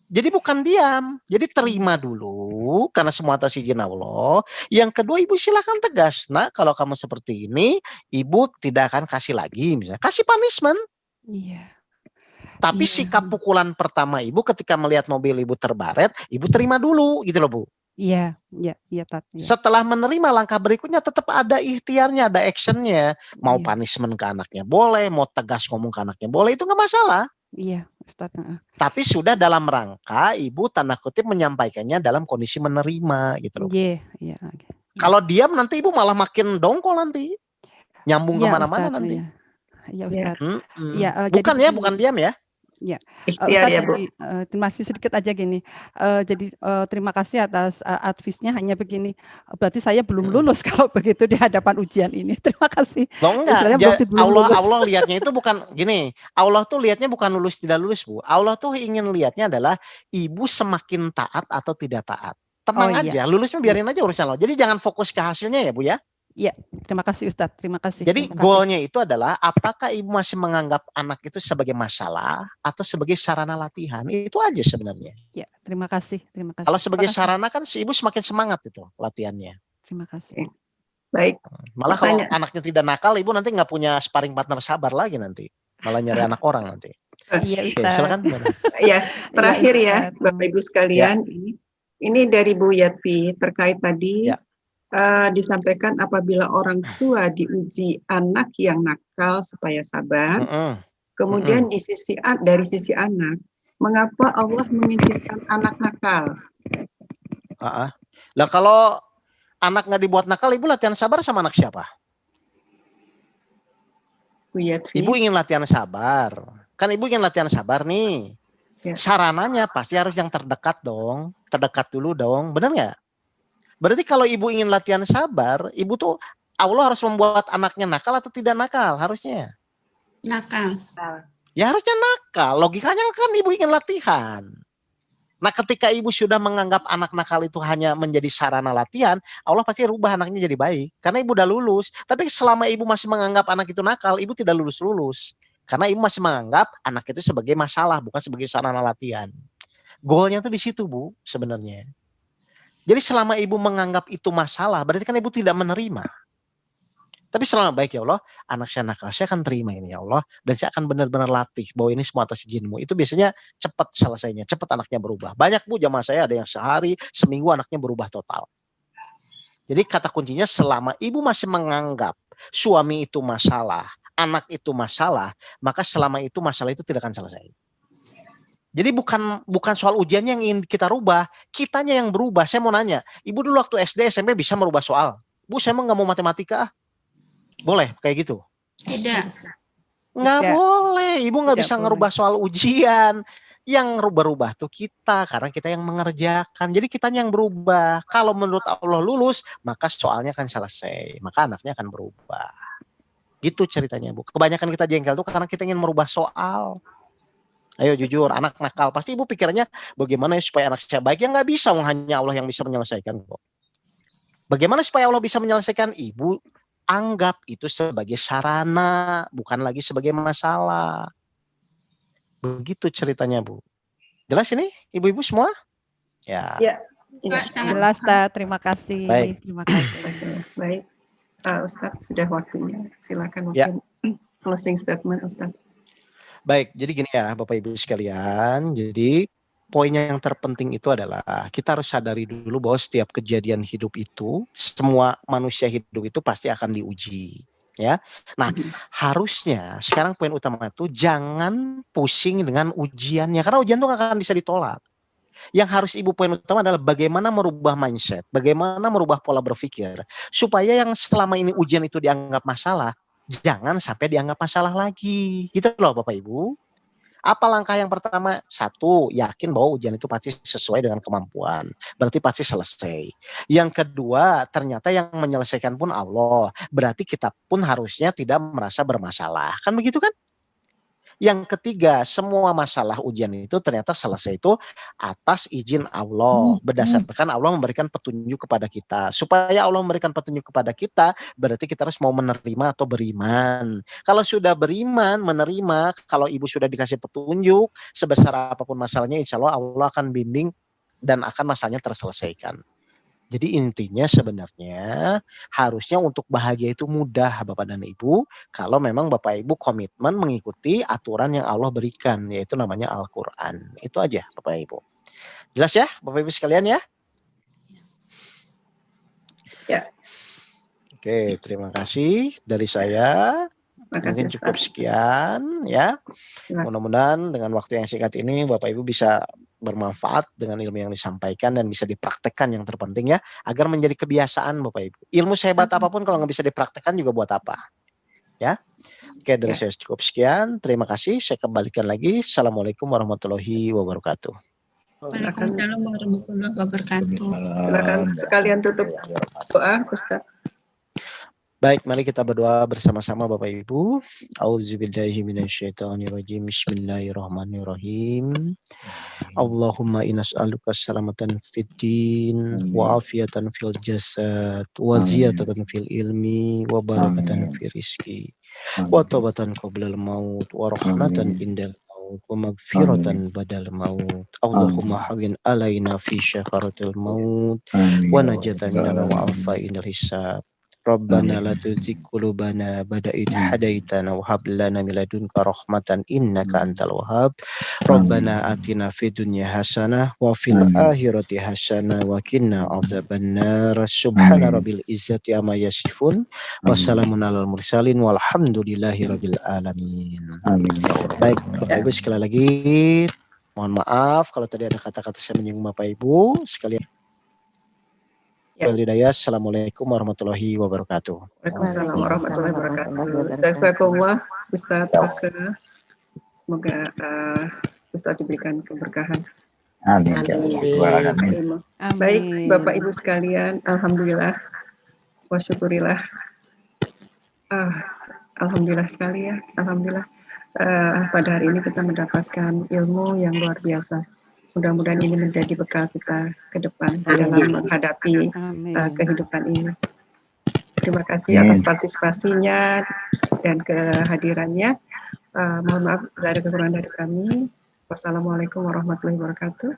Jadi bukan diam. Jadi terima dulu karena semua atas izin Allah. Yang kedua ibu silakan tegas. Nah, kalau kamu seperti ini, ibu tidak akan kasih lagi, misalnya kasih punishment. Iya. Tapi sikap pukulan pertama ibu ketika melihat mobil ibu terbaret, ibu terima dulu gitu loh Bu. Iya, Tat. Setelah menerima langkah berikutnya tetap ada ikhtiarnya, ada actionnya. Mau punishment ke anaknya boleh, mau tegas ngomong ke anaknya boleh, itu nggak masalah. Iya, Ustaz. Tapi sudah dalam rangka ibu tanda kutip menyampaikannya dalam kondisi menerima gitu loh. Iya. Kalau diam nanti ibu malah makin dongkol nanti, nyambung kemana-mana nanti. Iya Ustaz. Bukan diam ya. Ya, Ikhtiar ya, Bu. Terima kasih sedikit aja gini. Jadi terima kasih atas advice-nya. Hanya begini, berarti saya belum lulus kalau begitu di hadapan ujian ini. Terima kasih. Enggak. Allah lihatnya itu bukan gini. Allah tuh lihatnya bukan lulus tidak lulus Bu. Allah tuh ingin lihatnya adalah ibu semakin taat atau tidak taat. Tenang aja. Lulusnya biarin aja urusan Allah. Jadi jangan fokus ke hasilnya ya Bu ya. Iya, terima kasih Ustadz, terima kasih. Jadi goalnya itu adalah apakah ibu masih menganggap anak itu sebagai masalah atau sebagai sarana latihan? Itu aja sebenarnya. Ya, terima kasih. Kalau sebagai sarana kan si ibu semakin semangat itu latihannya. Terima kasih. Baik, Malah kalau anaknya tidak nakal, ibu nanti nggak punya sparring partner sabar lagi nanti. Malah nyari anak orang nanti. Iya, Oke, silakan. Ya, terakhir ya, Bapak Ibu sekalian, Ya. ini dari Bu Yatvi terkait tadi disampaikan apabila orang tua diuji anak yang nakal supaya sabar. Kemudian dari sisi anak, mengapa Allah mengizinkan anak nakal? Lah kalau anak nggak dibuat nakal, ibu latihan sabar sama anak siapa? Bu Yatvi. Ibu ingin latihan sabar. Kan ibu ingin latihan sabar nih. Sarananya pasti harus yang terdekat dong. Terdekat dulu dong. Benar nggak? Berarti kalau ibu ingin latihan sabar, ibu tuh Allah harus membuat anaknya nakal atau tidak nakal harusnya? Nakal. Ya harusnya nakal. Logikanya kan ibu ingin latihan. Nah ketika ibu sudah menganggap anak nakal itu hanya menjadi sarana latihan, Allah pasti rubah anaknya jadi baik. Karena ibu udah lulus. Tapi selama ibu masih menganggap anak itu nakal, ibu tidak lulus-lulus. Karena ibu masih menganggap anak itu sebagai masalah, bukan sebagai sarana latihan. Goalnya tuh di situ, Bu, sebenarnya. Jadi selama ibu menganggap itu masalah, berarti kan ibu tidak menerima. Tapi selama baik ya Allah, anak saya nakal, saya akan terima ini ya Allah. Dan saya akan benar-benar latih bahwa ini semua atas izinmu. Itu biasanya cepat selesainya, cepat anaknya berubah. Banyak Bu, jamaah saya ada yang sehari, seminggu anaknya berubah total. Jadi kata kuncinya selama ibu masih menganggap suami itu masalah, anak itu masalah, maka selama itu masalah itu tidak akan selesai. Jadi bukan soal ujiannya yang ingin kita rubah, kitanya yang berubah. Saya mau nanya, ibu dulu waktu SD, SMP bisa merubah soal? Bu, saya emang nggak mau matematika. Boleh kayak gitu? Tidak. Nggak boleh, ibu nggak bisa ngerubah soal ujian. Yang rubah-rubah tuh kita, karena kita yang mengerjakan. Jadi kitanya yang berubah. Kalau menurut Allah lulus, maka soalnya akan selesai. Maka anaknya akan berubah. Gitu ceritanya Bu. Kebanyakan kita jengkel tuh karena kita ingin merubah soal. Ayo jujur, anak nakal. Pasti ibu pikirannya bagaimana supaya anak saya baik. Ya nggak bisa, hanya Allah yang bisa menyelesaikan kok. Bagaimana supaya Allah bisa menyelesaikan? Ibu anggap itu sebagai sarana, bukan lagi sebagai masalah. Begitu ceritanya Bu. Jelas ini ibu-ibu semua? Ya. Jelas, terima kasih. Baik. Terima kasih. Baik. Ustadz, sudah waktunya. Silakan mungkin closing statement Ustadz. Baik, jadi gini ya Bapak Ibu sekalian. Jadi poin yang terpenting itu adalah kita harus sadari dulu bahwa setiap kejadian hidup itu, semua manusia hidup itu pasti akan diuji. Ya, nah harusnya sekarang poin utama itu jangan pusing dengan ujiannya, karena ujian itu nggak akan bisa ditolak. Yang harus ibu poin utama adalah bagaimana merubah mindset, bagaimana merubah pola berpikir, supaya yang selama ini ujian itu dianggap masalah, jangan sampai dianggap masalah lagi. Gitu loh Bapak Ibu. Apa langkah yang pertama? Satu, yakin bahwa ujian itu pasti sesuai dengan kemampuan. Berarti pasti selesai. Yang kedua, ternyata yang menyelesaikan pun Allah. Berarti kita pun harusnya tidak merasa bermasalah. Kan begitu kan? Yang ketiga, semua masalah ujian itu ternyata selesai itu atas izin Allah. Berdasarkan Allah memberikan petunjuk kepada kita. Supaya Allah memberikan petunjuk kepada kita, berarti kita harus mau menerima atau beriman. Kalau sudah beriman, menerima, kalau ibu sudah dikasih petunjuk, sebesar apapun masalahnya, insya Allah Allah akan bimbing dan akan masalahnya terselesaikan. Jadi intinya sebenarnya harusnya untuk bahagia itu mudah Bapak dan Ibu kalau memang Bapak Ibu komitmen mengikuti aturan yang Allah berikan, yaitu namanya Al-Quran. Itu aja Bapak Ibu. Jelas ya Bapak Ibu sekalian ya? Ya. Oke, terima kasih dari saya. Mungkin cukup sekian ya. Mudah-mudahan dengan waktu yang singkat ini Bapak Ibu bisa bermanfaat dengan ilmu yang disampaikan dan bisa dipraktekkan yang terpenting ya, agar menjadi kebiasaan Bapak Ibu. Ilmu sehebat apapun kalau nggak bisa dipraktekkan juga buat apa? Ya. Oke, dari saya cukup sekian. Terima kasih. Saya kembalikan lagi. Assalamualaikum warahmatullahi wabarakatuh. Waalaikumsalam warahmatullahi wabarakatuh. Silakan sekalian tutup doa Ustadz. Baik, mari kita berdoa bersama-sama Bapak Ibu. Auzubillahi minasyaitonirrajim. Bismillahirrahmanirrahim. Allahumma inas'aluka salamatan fid din wa afiatan fil jasad wa ziyadatan fil ilmi wa barakatan fil rizki wa taubatan qablal maut wa rahmatan indal maut wa magfiratan badal maut. Allahumma hawin alaina fi syakaratil maut wa najatan minal wa'afa indal hisab. Rabbana la tuzigh qulubana ba'da idh hadaitana wa hab lana min ladunka rahmatan innaka antal wahhab. Rabbana atina fid dunya hasanah wa fil akhirati hasanah wa qina adzabannar. Subhana rabbil izzati amma yasifun wa salamun alal mursalin walhamdulillahi rabbil alamin. Baik, Bapak Ibu sekali lagi mohon maaf kalau tadi ada kata-kata saya menyinggung Bapak Ibu sekalian. Assalamualaikum warahmatullahi wabarakatuh. Waalaikumsalam warahmatullahi wabarakatuh. Jazakumullah Ustaz Oke. Semoga Ustaz diberikan keberkahan. Amin. Baik Bapak Ibu sekalian, alhamdulillah wa syukurillah. Alhamdulillah sekali ya, alhamdulillah. Pada hari ini kita mendapatkan ilmu yang luar biasa. Mudah-mudahan ini menjadi bekal kita ke depan dalam menghadapi kehidupan ini. Terima kasih atas partisipasinya dan kehadirannya. Mohon maaf bila ada kekurangan dari kami. Wassalamualaikum warahmatullahi wabarakatuh.